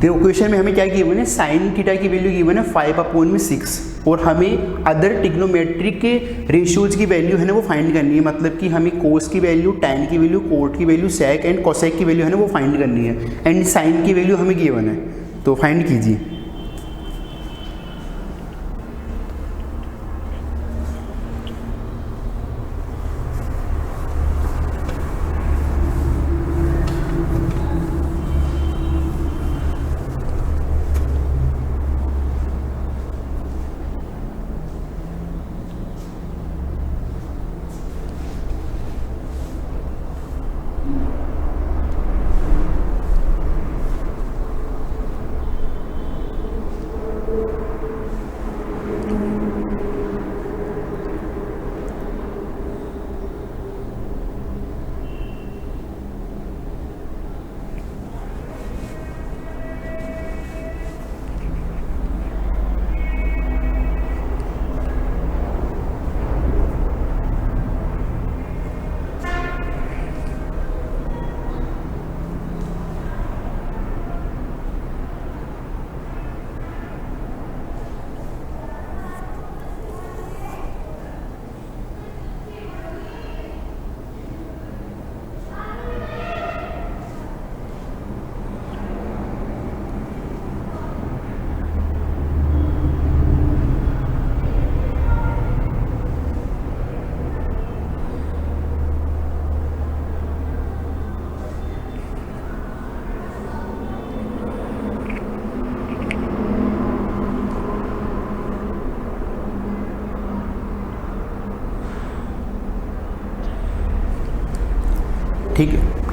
देखो क्वेश्चन में हमें क्या गिवन है, साइन थीटा की वैल्यू गिवन है 5/6, और हमें अदर टिग्नोमेट्रिक के रेशियोज की वैल्यू है ना वो फाइंड करनी है। मतलब कि हमें कोस की वैल्यू, टैन की वैल्यू, कोट की वैल्यू, सेक एंड कोसेक की वैल्यू है ना वो फाइंड करनी है, एंड साइन की वैल्यू हमें गिवन है, तो फाइंड कीजिए।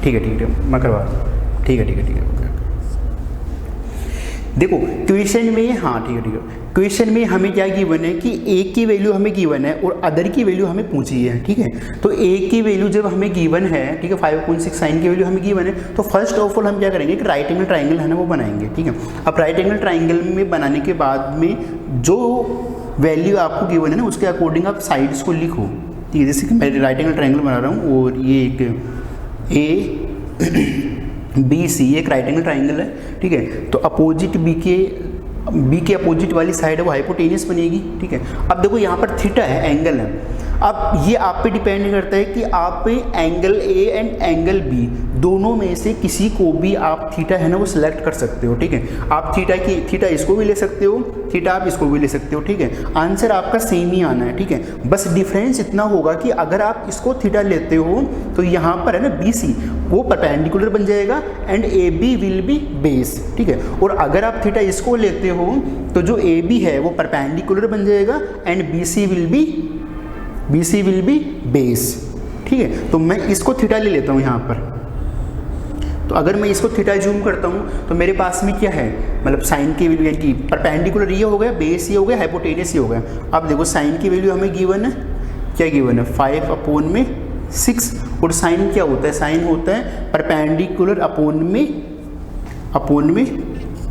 ठीक है ठीक है, मैं करवा रहा हूँ। ठीक है ठीक है ठीक है, ओके। देखो क्वेश्चन में, हाँ ठीक है, क्वेश्चन में हमें क्या गिवन है कि ए की वैल्यू हमें गिवन है और अदर की वैल्यू हमें पूछी है, ठीक है। तो ए की वैल्यू जब हमें गिवन है, ठीक है, 5.6 साइन की वैल्यू हमें गिवन है, तो फर्स्ट ऑफ ऑल हम क्या करेंगे कि राइट एंगल ट्राइंगल है ना वो बनाएंगे, ठीक है। अब राइट एंगल ट्राइंगल में बनाने के बाद में जो वैल्यू आपको गिवन है ना उसके अकॉर्डिंग आप साइड्स को लिखो, ठीक है। जैसे कि मैं राइट एंगल ट्राइंगल बना रहा हूँ और ये एक ए बी सी एक राइट एंगल ट्राइंगल है, ठीक है। तो अपोजिट बी के अपोजिट वाली साइड है वो हाइपोटेनियस बनेगी, ठीक है। अब देखो यहाँ पर थीटा है, एंगल है। अब ये आप पे डिपेंड करता है कि आप angle A and angle B दोनों में से किसी को भी आप थीटा है ना वो सिलेक्ट कर सकते हो, ठीक है। आप थीटा इसको भी ले सकते हो, थीटा आप इसको भी ले सकते हो, ठीक है। आंसर आपका सेम ही आना है, ठीक है। बस डिफरेंस इतना होगा कि अगर आप इसको थीटा लेते हो तो यहाँ पर है ना बी सी वो परपेंडिकुलर बन जाएगा and A B will be base, ठीक है। और अगर आप थीटा इसको लेते हो तो जो ए बी है वो परपेंडिकुलर बन जाएगा and B C will be base, ठीक है। तो मैं इसको थीटा ले लेता हूँ यहाँ पर। तो अगर मैं इसको थीटा जूम करता हूँ तो मेरे पास में क्या है, मतलब साइन की वैल्यू की परपेंडिकुलर ये हो गया, बेस ये हो गया, हाइपोटेनियस ये हो गया। अब देखो साइन की वैल्यू हमें गिवन है, क्या गिवन है 5/6। और साइन क्या होता है, साइन होता है परपेंडिकुलर अपोन में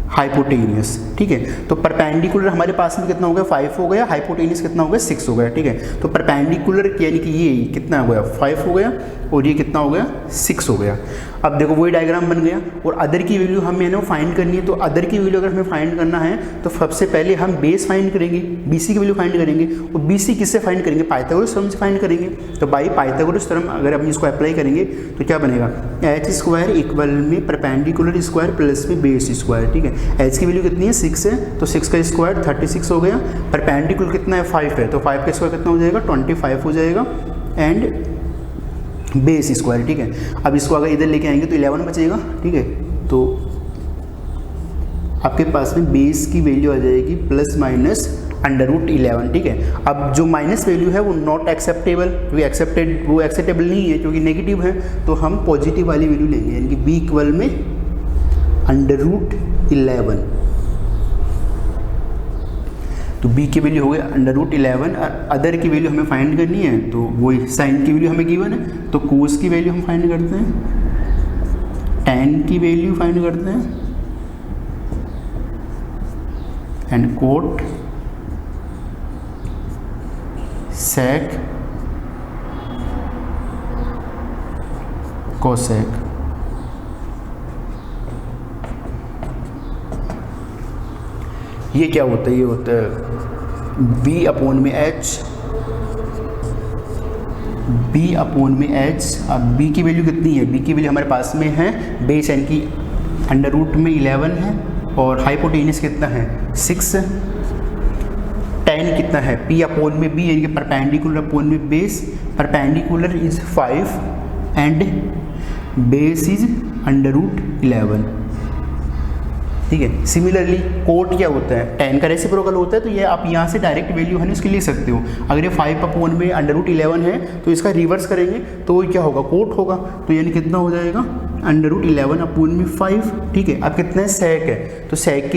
हाइपोटेनियस, ठीक है। तो परपेंडिकुलर हमारे पास में कितना हो गया 5 हो गया, हाइपोटेनियस कितना हो गया 6 हो गया, ठीक है। तो परपेंडिकुलर यानी कि ये कितना हो गया 5 हो गया और ये कितना हो गया 6 हो गया। अब देखो वही डायग्राम बन गया। और अदर की वैल्यू हमें है ना फाइंड करनी है। तो अदर की वैल्यू अगर हमें फाइंड करना है तो सबसे पहले हम बेस फाइंड करेंगे, बीसी की वैल्यू फाइंड करेंगे। और बीसी किससे फाइंड करेंगे, पाइथागोरस थ्योरम से फाइंड करेंगे। तो बाई पाइथागोरस थ्योरम अगर हम इसको अप्लाई करेंगे तो क्या बनेगा, एच स्क्वायर इक्वल में परपेंडिकुलर स्क्वायर प्लस में बेस स्क्वायर, ठीक है। एच की वैल्यू कितनी है 6 है, तो 6 का स्क्वायर 36 हो गया। परपेंडिकुलर कितना है 5 है, तो 5 का स्क्वायर कितना हो जाएगा 25 हो जाएगा एंड बेस स्क्वायर, ठीक है। अब इसको अगर इधर लेके आएंगे तो 11 बचेगा, ठीक है। तो आपके पास में बेस की वैल्यू आ जाएगी ±√11, ठीक है। अब जो माइनस वैल्यू है वो नॉट एक्सेप्टेबल, वो एक्सेप्टेबल नहीं है क्योंकि नेगेटिव है। तो हम पॉजिटिव वाली वैल्यू लेंगे, यानी कि बी इक्वल में √11। तो b की वैल्यू हो गई √11। अदर की वैल्यू हमें फाइंड करनी है, तो वही साइन की वैल्यू हमें गिवन है, तो कोस की वैल्यू हम फाइंड करते हैं, tan की वैल्यू फाइंड करते हैं एंड कोट सेक कोसेक। ये क्या होता है, ये होता है b/h। अब b की वैल्यू कितनी है, b की वैल्यू हमारे पास में है बेस यानी कि √11 है और हाइपोटेनियस कितना है 6। tan कितना है p/b यानी कि परपेंडिकुलर अपॉन में base, perpendicular is 5 and base is √11, ठीक है। सिमिलरली कोट क्या होता है, tan का रेसिप्रोकल होता है। तो ये आप यहाँ से डायरेक्ट वैल्यू है ना इसकी लिख सकते हो। अगर ये 5/में √11 है तो इसका रिवर्स करेंगे तो क्या होगा, कोट होगा। तो यानी कितना हो जाएगा √11/5, ठीक है। अब कितना है सेक है, तो सेक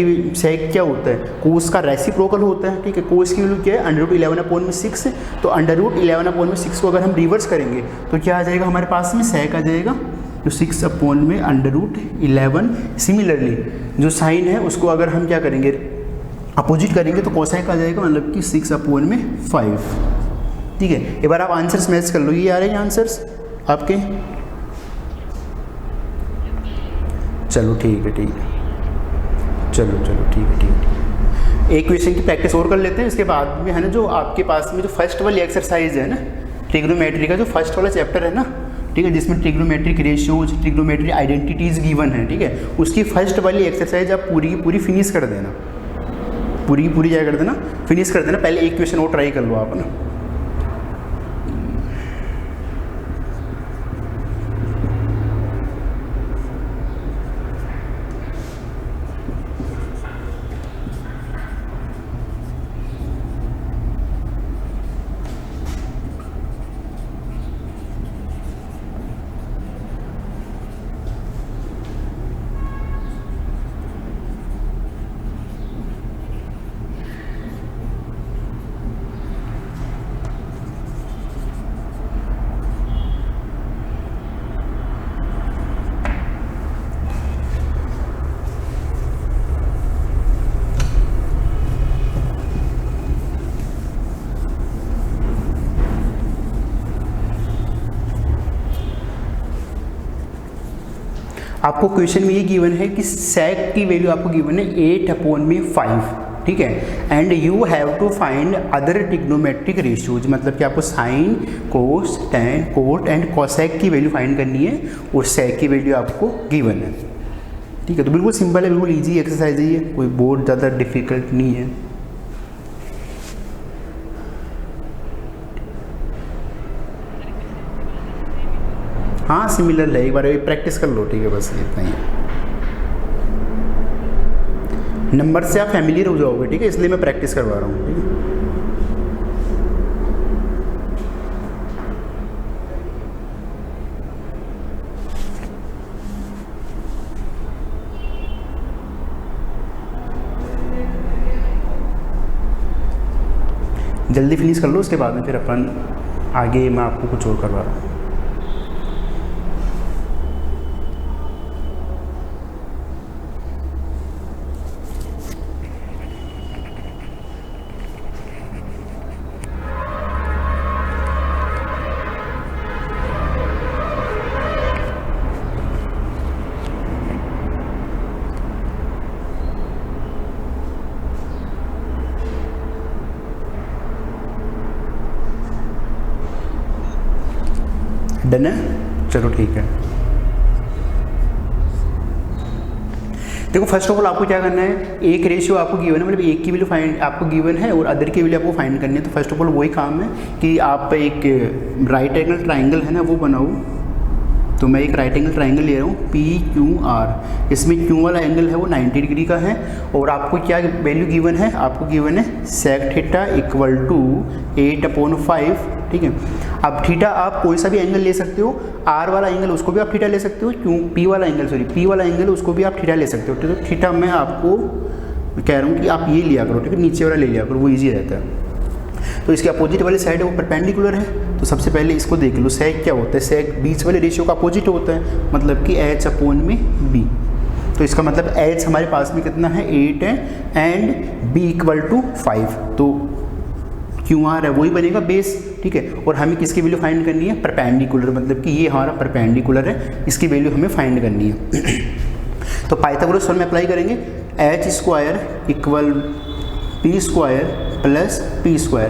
क्या होता है, कोस का रेसिप्रोकल होता है, ठीक है। कोस की वैल्यू क्या है √11/6। तो √11/6 को अगर हम रिवर्स करेंगे तो क्या आ जाएगा हमारे पास में, सेक आ जाएगा। तो 6/√11। सिमिलरली जो साइन है उसको अगर हम क्या करेंगे, अपोजिट करेंगे तो कोसाइक आ जाएगा, मतलब कि 6/5, ठीक है। एक बार आप आंसर्स मैच कर लो, ये आ रहे हैं आंसर्स आपके। चलो ठीक है, चलो ठीक है। एक क्वेश्चन की प्रैक्टिस और कर लेते हैं, इसके बाद में है ना जो आपके पास में जो फर्स्ट वाली एक्सरसाइज है ना ट्रिग्नोमेट्री का, जो फर्स्ट वाला चैप्टर है ना, ठीक है, जिसमें trigonometric ratios, trigonometric identities given है, ठीक है। उसकी फर्स्ट वाली एक्सरसाइज आप पूरी की पूरी फिनिश कर देना, पूरी की पूरी क्या कर देना, फिनिश कर देना। पहले एक क्वेश्चन और ट्राई कर लो आप ना। आपको क्वेश्चन में ये गिवन है कि sec की वैल्यू आपको गिवन है 8/5, ठीक है, and you have to find other trigonometric ratios, मतलब कि आपको sine, cos, tan, cot and cosec की वैल्यू फाइंड करनी है और sec की वैल्यू आपको गिवन है, ठीक है। तो बिल्कुल सिंपल है, बिल्कुल इजी एक्सरसाइज है ये, कोई बहुत ज़्यादा डिफिकल्ट नहीं है। हाँ सिमिलर है, एक बार प्रैक्टिस कर लो, ठीक है, बस इतना ही। नंबर से आप फैमिलियर हो जाओगे, ठीक है, इसलिए मैं प्रैक्टिस करवा रहा हूँ, ठीक है। जल्दी फिनिश कर लो, उसके बाद में फिर अपन आगे मैं आपको कुछ और करवा रहा हूँ। डन है, चलो ठीक है। देखो फर्स्ट ऑफ ऑल आपको क्या करना है, एक रेशियो आपको गिवन है, मतलब एक की वैल्यू फाइंड आपको गिवन है और अदर की वैल्यू आपको फाइंड करनी है। तो फर्स्ट ऑफ ऑल वही काम है कि आप एक राइट एंगल ट्राइंगल है ना वो बनाओ। तो मैं एक राइट एंगल ट्राइंगल ले रहा हूँ PQR, इसमें Q वाला एंगल है वो 90 डिग्री का है और आपको क्या वैल्यू गिवन है, आपको गिवन है sec थीटा इक्वल टू 8/5, ठीक है। अब थीटा आप कोई सा भी एंगल ले सकते हो, R वाला एंगल उसको भी आप थीटा ले सकते हो, P वाला एंगल उसको भी आप थीटा ले सकते हो। तो थीटा मैं आपको कह रहा हूँ कि आप ये लिया करो, ठीक है, नीचे वाला ले लिया करो, वो ईजी रहता है। तो इसके अपोजिट वाली साइड है वो परपेंडिकुलर है, तो सबसे पहले इसको देख लो, sec क्या होता है, sec बीच वाले रेशियो का अपोजिट होता है, मतलब कि H/B। तो इसका मतलब H हमारे पास में कितना है 8 है एंड B इक्वल टू 5, तो QR है वही बनेगा बेस, ठीक है। और हमें किसकी वैल्यू फाइंड करनी है, परपेंडिकुलर, मतलब कि ये हमारा परपेंडिकुलर है, इसकी वैल्यू हमें फाइंड करनी है। तो पाइथागोरस थ्योरम में अप्लाई करेंगे, H² equal P² plus P²,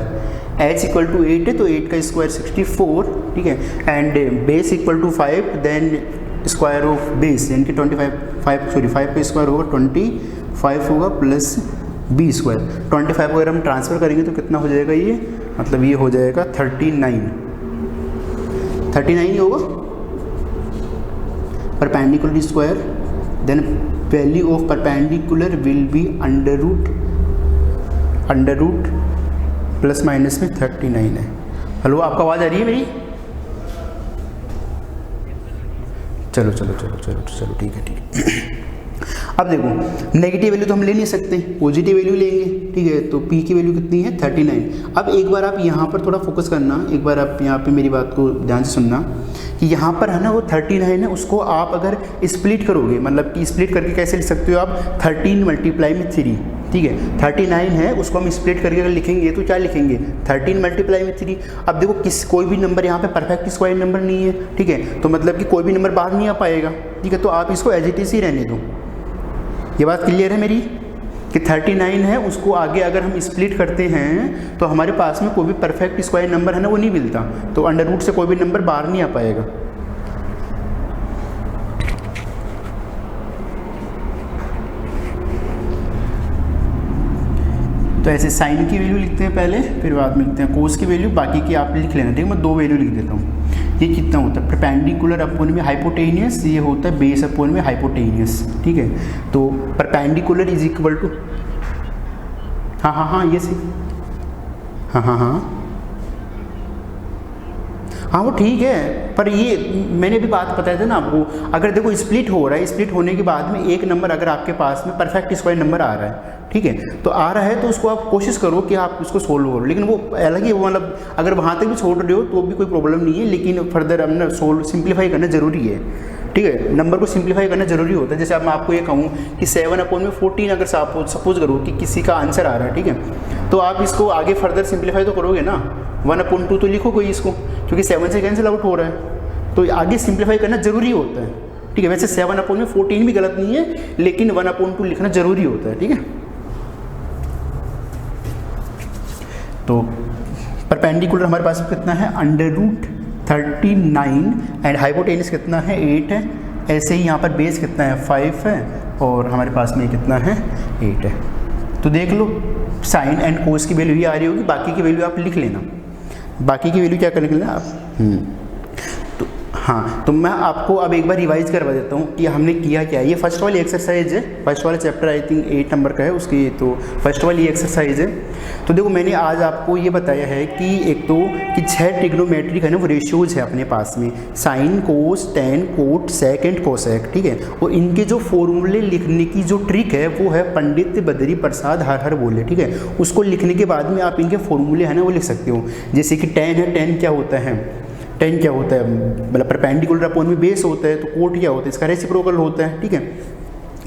H equal to 8 है तो 8 का स्क्वायर 64, ठीक है, and base equal to 5, then square of base यानी कि 5 का स्क्वायर होगा 25 होगा प्लस B²। 25 को अगर हम ट्रांसफर करेंगे तो कितना हो जाएगा ये, मतलब ये हो जाएगा 39 ही होगा, perpendicular square, then value of perpendicular will be under root plus minus में 39 है। हेलो, आपको आवाज़ आ रही है मेरी? चलो ठीक है। अब देखो नेगेटिव वैल्यू तो हम ले नहीं सकते, पॉजिटिव वैल्यू लेंगे, ठीक है। तो P की वैल्यू कितनी है 39। अब एक बार आप यहाँ पर थोड़ा फोकस करना, एक बार आप यहाँ पे मेरी बात को ध्यान से सुनना कि यहाँ पर है ना वो 39 है, उसको आप अगर स्प्लिट करोगे, मतलब कि स्प्लिट करके कैसे लिख सकते हो आप, 13 मल्टीप्लाई में 3, ठीक है। 39 है उसको हम स्प्लिट करके अगर लिखेंगे तो क्या लिखेंगे, 13 मल्टीप्लाई में 3। अब देखो कोई भी नंबर यहाँ पे परफेक्ट स्क्वायर नंबर नहीं है, ठीक है, तो मतलब कि कोई भी नंबर बाहर नहीं आ पाएगा, ठीक है। तो आप इसको एज इट इज ही रहने दो। ये बात क्लियर है मेरी कि 39 है उसको आगे अगर हम स्प्लिट करते हैं तो हमारे पास में कोई भी परफेक्ट स्क्वायर नंबर है ना वो नहीं मिलता, तो अंडर रूट से कोई भी नंबर बाहर नहीं आ पाएगा। तो ऐसे साइन की वैल्यू लिखते हैं पहले, फिर बाद में लिखते हैं कोस की वैल्यू, बाकी की आप लिख लेना, ठीक है। मैं 2 वैल्यू लिख देता हूँ। ये कितना होता है, परपेंडिकुलर अपॉन में हाइपोटेनियस, ये होता है बेस अपॉन में हाइपोटेनियस, ठीक है। तो परपेंडिकुलर इज इक्वल टू, हाँ ये सी, हाँ वो ठीक है, पर ये मैंने भी बात बताया था ना आपको, अगर देखो स्प्लिट हो रहा है, स्प्लिट होने के बाद में एक नंबर अगर आपके पास में परफेक्ट स्क्वायर नंबर आ रहा है, ठीक है, तो आ रहा है तो उसको आप कोशिश करो कि आप उसको सोल्व करो, लेकिन वो अलग ही, मतलब अगर वहाँ तक भी छोड़ रहे हो तो भी कोई प्रॉब्लम नहीं है, लेकिन फर्दर हमने सोल्व सिंप्लीफाई करना जरूरी है, ठीक है। नंबर को सिंप्लीफाई करना जरूरी होता है। जैसे अब मैं आपको ये कहूँ कि 7/14 अगर सपोज करो कि किसी का आंसर आ रहा है, ठीक है, तो आप इसको आगे फर्दर सिंप्लीफाई तो करोगे ना, 1/2 तो लिखो कोई इसको, क्योंकि 7 से कैंसिल आउट हो रहा है, तो आगे सिंप्लीफाई करना जरूरी होता है, ठीक है। वैसे 7/14 भी गलत नहीं है, लेकिन 1/2 लिखना जरूरी होता है, ठीक है। तो परपेंडिकुलर हमारे पास कितना है, √39 एंड हाइपोटेनस कितना है, 8 है। ऐसे ही यहाँ पर बेस कितना है, 5 है, और हमारे पास में कितना है, 8 है। तो देख लो साइन एंड कोस की वैल्यू ही आ रही होगी, बाकी की वैल्यू आप लिख लेना। बाकी की वैल्यू क्या कर लेना आप। तो हाँ, तो मैं आपको अब एक बार रिवाइज करवा देता हूँ कि हमने किया क्या है। ये फर्स्ट वाली एक्सरसाइज है, फर्स्ट वाला चैप्टर आई थिंक 8 नंबर का है उसकी, तो फर्स्ट वाली एक्सरसाइज है। तो देखो मैंने आज आपको ये बताया है कि एक तो कि 6 ट्रिग्नोमेट्रिक है ना वो रेशियोज है अपने पास में, sine, cos, tan, cot, sec and cosec, ठीक है। और इनके जो फॉर्मूले लिखने की जो ट्रिक है वो है पंडित बद्री प्रसाद हर बोले, ठीक है। उसको लिखने के बाद में आप इनके फॉर्मूले है ना वो लिख सकते हो। जैसे कि टेन है, टेन क्या होता है, टेन क्या होता है, मतलब परपेंडिकुलर अपॉन में बेस होता है। तो कोट क्या होता है, इसका रेसिप्रोकल होता है, ठीक है।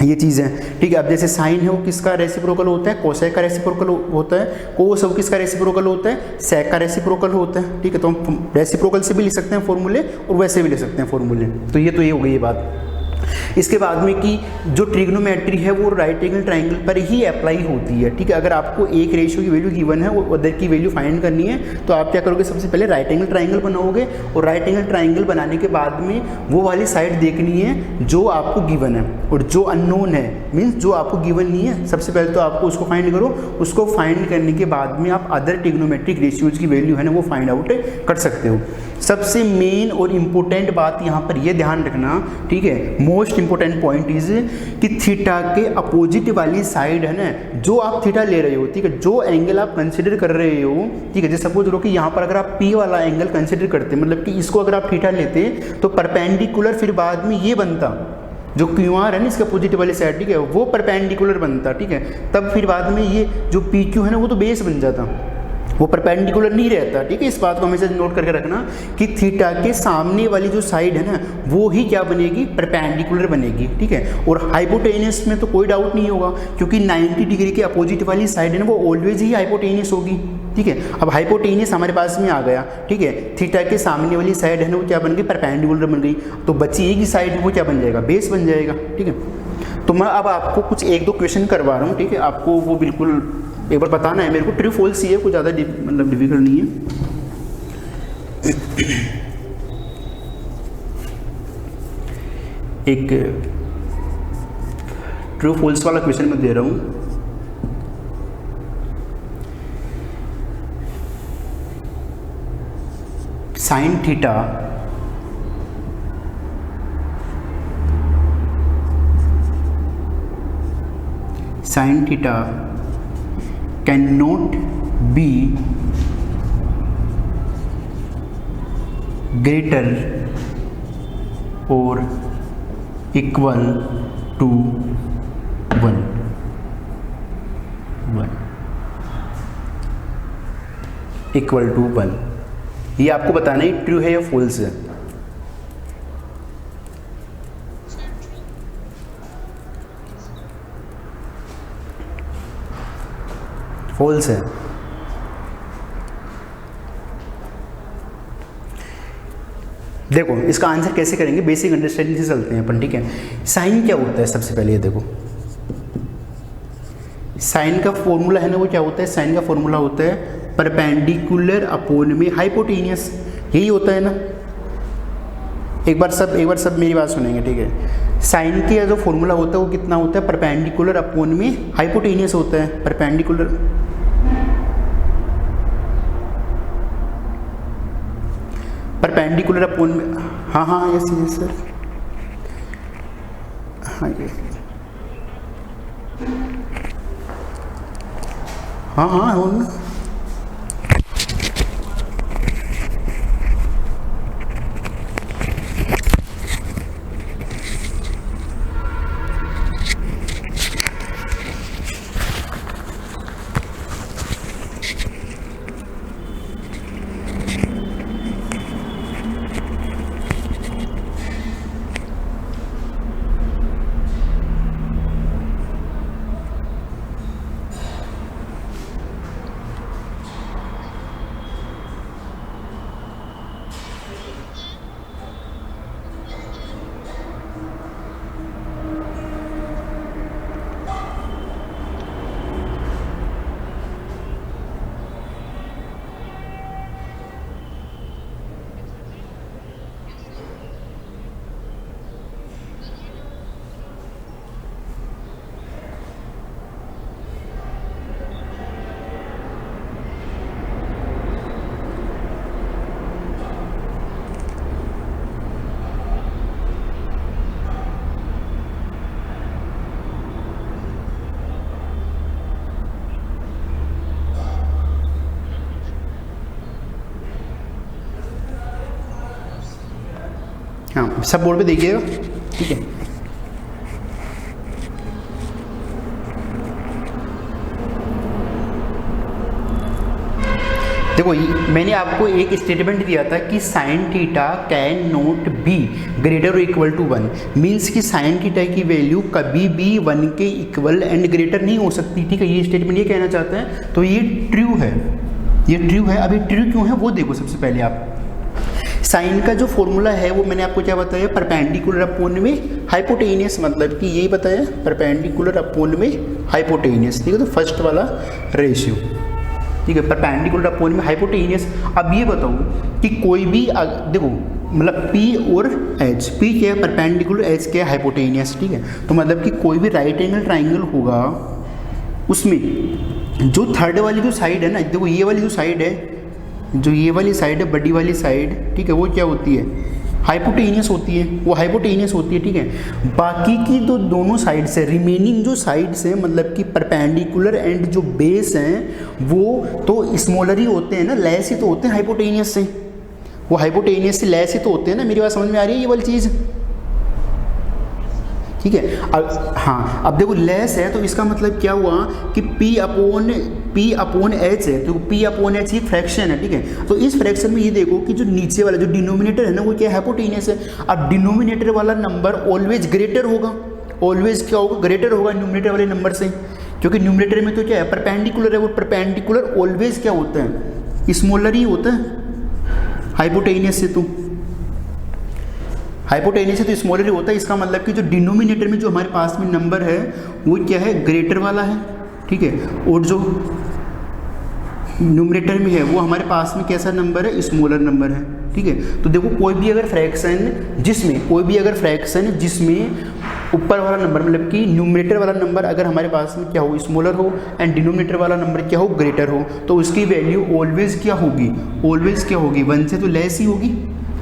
ये चीज़ है, ठीक है। अब जैसे साइन है वो किसका रेसिप्रोकल होता है, कोसेक का रेसिप्रोकल होता है। कोस है वो किसका रेसिप्रोकल होता है, सेक का रेसिप्रोकल होता है, ठीक है। तो हम रेसिप्रोकल से भी लिख सकते हैं फॉर्मूले और वैसे भी लिख सकते हैं फॉर्मूले। तो ये हो गई ये बात। इसके बाद में कि जो ट्रिग्नोमेट्री है वो राइट एंगल ट्राइंगल पर ही अप्लाई होती है, ठीक है। अगर आपको एक रेशियो की वैल्यू गिवन है और अदर की वैल्यू फाइंड करनी है तो आप क्या करोगे, सबसे पहले राइट एंगल ट्राइंगल बनाओगे, और राइट एंगल ट्राइंगल बनाने के बाद में वो वाली साइड देखनी है जो आपको गिवन है, और जो अननोन है मीन्स जो आपको गिवन नहीं है, सबसे पहले तो आपको उसको फाइंड करो। उसको फाइंड करने के बाद में आप अदर ट्रिग्नोमेट्रिक रेशियोज की वैल्यू है ना वो फाइंड आउट कर सकते हो। सबसे मेन और इम्पोर्टेंट बात यहाँ पर ये ध्यान रखना, ठीक है, मोस्ट इंपोर्टेंट पॉइंट इज कि थीटा के अपोजिट वाली साइड है ना जो आप थीटा ले रहे हो, ठीक है, जो एंगल आप कंसिडर कर रहे हो, ठीक है। जैसे सपोज करो कि यहाँ पर अगर आप पी वाला एंगल कंसिडर करते, मतलब कि इसको अगर आप थीटा लेते तो परपेंडिकुलर फिर बाद में ये बनता, जो क्यू आर है ना इसके अपोजिट वाली साइड, ठीक है, वो परपेंडिकुलर बनता, ठीक है। तब फिर बाद में ये जो पी क्यू है ना वो तो बेस बन जाता, वो परपेंडिकुलर नहीं रहता, ठीक है। इस बात को हमेशा नोट करके रखना कि थीटा के सामने वाली जो साइड है ना वो ही क्या बनेगी, परपेंडिकुलर बनेगी, ठीक है। और हाइपोटेनियस में तो कोई डाउट नहीं होगा, क्योंकि 90 डिग्री के अपोजिट वाली साइड है ना वो ऑलवेज ही हाइपोटेनियस होगी, ठीक है। अब हाइपोटेनियस हमारे पास में आ गया, ठीक है। थीटा के सामने वाली साइड है ना वो क्या बन गई, परपेंडिकुलर बन गई। तो बची एक ही साइड है वो क्या बन जाएगा, बेस बन जाएगा, ठीक है। तो मैं अब आपको कुछ 1-2 क्वेश्चन करवा रहा हूँ, ठीक है। आपको वो बिल्कुल एक बार बताना है मेरे को, ट्रू फॉल्स ही है, कुछ ज़्यादा मतलब डिफिकल्ट नहीं है। एक ट्रू फॉल्स वाला क्वेश्चन मैं दे रहा हूँ। Sine theta cannot be greater or equal to 1 equal to 1। ये आपको बताना है ट्रू है या फॉल्स है। फॉल्स है। देखो इसका आंसर कैसे करेंगे, बेसिक अंडरस्टैंडिंग से चलते हैं अपन, ठीक है। साइन क्या होता है, सबसे पहले ये देखो साइन का फॉर्मूला है ना वो क्या होता है, साइन का फॉर्मूला होता है परपेंडिकुलर अपॉन में हाइपोटेनियस, यही होता है ना। एक बार सब मेरी बात सुनेंगे, ठीक है। साइन का जो फॉर्मूला होता है वो कितना होता है, परपेंडिकुलर अपॉन में हाइपोटेनियस होता है। परपेंडिकुलर अपॉन में, हाँ यस सर, हाँ हो ना। हाँ सब बोर्ड पे देखिएगा, ठीक है। देखो मैंने आपको एक स्टेटमेंट दिया था कि sine theta can not be greater और इक्वल टू 1, मीन्स कि साइन थीटा की वैल्यू कभी भी 1 के इक्वल एंड ग्रेटर नहीं हो सकती, ठीक है। ये स्टेटमेंट ये कहना चाहता है, तो ये ट्रू है, ये ट्रू है। अब ये ट्रू क्यों है वो देखो। सबसे पहले आप साइन का जो फॉर्मूला है वो मैंने आपको क्या बताया, परपेंडिकुलर अपॉन में हाइपोटेनियस, मतलब कि यही बताया परपेंडिकुलर अपॉन में हाइपोटेनियस, ठीक है। तो फर्स्ट वाला रेशियो, ठीक है, परपेंडिकुलर अपॉन में हाइपोटेनियस। अब ये बताओ कि कोई भी देखो मतलब P और H, P क्या है परपेंडिकुलर, H क्या है हाइपोटेनियस, ठीक है। तो मतलब कि कोई भी राइट एंगल ट्राइंगल होगा उसमें जो थर्ड वाली जो साइड है ना, देखो ये वाली जो साइड है, जो ये वाली साइड है बड़ी वाली साइड, ठीक है, वो क्या होती है हाइपोटेनियस होती है, वो हाइपोटेनियस होती है, ठीक है। बाकी की तो दोनों साइड से रिमेनिंग जो साइड्स हैं मतलब कि परपेंडिकुलर एंड जो बेस हैं वो तो स्मॉलर ही होते हैं ना, लेस ही तो होते हैं हाइपोटेनियस से, वो हाइपोटेनियस से लेस ही तो होते हैं ना। मेरी बात समझ में आ रही है ये वाली चीज़, ठीक है। अब हाँ अब देखो लेस है तो इसका मतलब क्या हुआ कि P अपॉन H है, तो P अपॉन H एक फ्रैक्शन है, ठीक है। तो इस फ्रैक्शन में ये देखो कि जो नीचे वाला जो डिनोमिनेटर है ना वो क्या है हाइपोटेनियस है। अब डिनोमिनेटर वाला नंबर ऑलवेज ग्रेटर होगा, ऑलवेज क्या होगा ग्रेटर होगा न्यूमरेटर वाले नंबर से, क्योंकि न्यूमरेटर में तो क्या है परपेंडिकुलर है, वो परपेंडिकुलर ऑलवेज क्या होता है स्मॉलर ही होता है हाइपोटेनियस से, तो हाइपोटेनियस से तो स्मॉलर ही होता है। इसका मतलब कि जो डिनोमिनेटर में जो हमारे पास में नंबर है वो क्या है ग्रेटर वाला है, ठीक है, और जो न्यूमरेटर में है वो हमारे पास में कैसा नंबर है स्मॉलर नंबर है, ठीक है। तो देखो कोई भी अगर फ्रैक्शन जिसमें ऊपर वाला नंबर मतलब कि न्यूमरेटर वाला नंबर अगर हमारे पास में क्या हो स्मॉलर हो एंड डिनोमिनेटर वाला नंबर क्या हो ग्रेटर हो, तो उसकी वैल्यू ऑलवेज क्या होगी, ऑलवेज क्या होगी 1 से तो लेस ही होगी।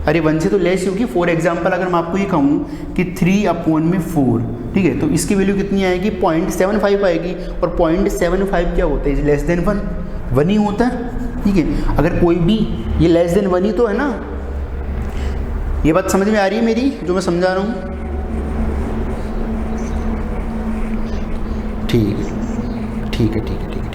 अरे 1 से तो लेस होगी। फॉर एग्जाम्पल अगर मैं आपको ये कहूँ कि 3 अपॉन में 4, ठीक है, तो इसकी वैल्यू कितनी आएगी 0.75 आएगी, और 0.75 क्या होता है लेस देन 1 ही होता है, ठीक है। अगर कोई भी ये लेस देन 1 ही तो है ना, ये बात समझ में आ रही है मेरी जो मैं समझा रहा हूँ, ठीक है ठीक है ठीक है ठीक है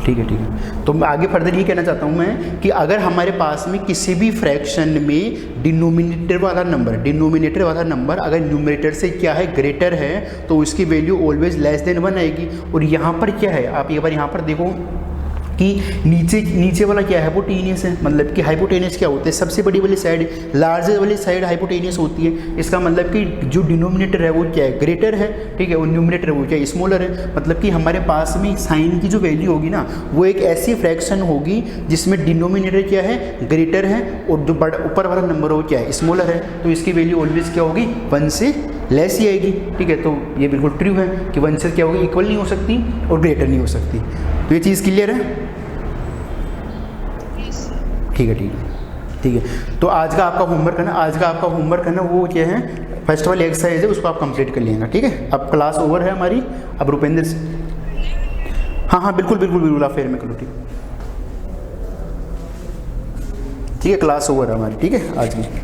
ठीक है ठीक है। तो मैं आगे फर्दर ये कहना चाहता हूँ मैं कि अगर हमारे पास में किसी भी फ्रैक्शन में डिनोमिनेटर वाला नंबर अगर न्यूमरेटर से क्या है ग्रेटर है तो उसकी वैल्यू ऑलवेज लेस देन 1 आएगी। और यहाँ पर क्या है आप एक बार यहाँ पर देखो कि नीचे वाला क्या है हाइपोटेनियस है, मतलब कि हाइपोटेनियस क्या होता है सबसे बड़ी वाली साइड, लार्जेस्ट वाली साइड हाइपोटेनियस होती है। इसका मतलब कि जो डिनोमिनेटर है वो क्या है ग्रेटर है, ठीक है, और न्यूमरेटर वो क्या है स्मॉलर है। मतलब कि हमारे पास में साइन की जो वैल्यू होगी ना वो एक ऐसी फ्रैक्शन होगी जिसमें डिनोमिनेटर क्या है ग्रेटर है और जो ऊपर वाला नंबर हो क्या है स्मॉलर है, तो इसकी वैल्यू ऑलवेज क्या होगी 1 से लेस ही आएगी, ठीक है। तो ये बिल्कुल ट्रू है कि 1 से क्या होगी इक्वल नहीं हो सकती और ग्रेटर नहीं हो सकती। तो ये चीज़ क्लियर है, ठीक है ठीक है ठीक है। तो आज का आपका होमवर्क है ना वो क्या है फर्स्ट वाली एक्सरसाइज है, उसको आप कंप्लीट कर लेना, ठीक है। अब क्लास ओवर है हमारी, अब रुपेंद्र से हाँ बिल्कुल बिल्कुल बिल्कुल आप फेयर में करो, ठीक है क्लास ओवर है हमारी, ठीक है आज की।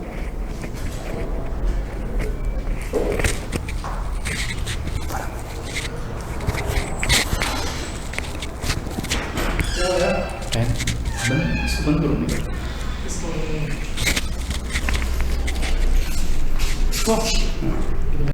बंद करो।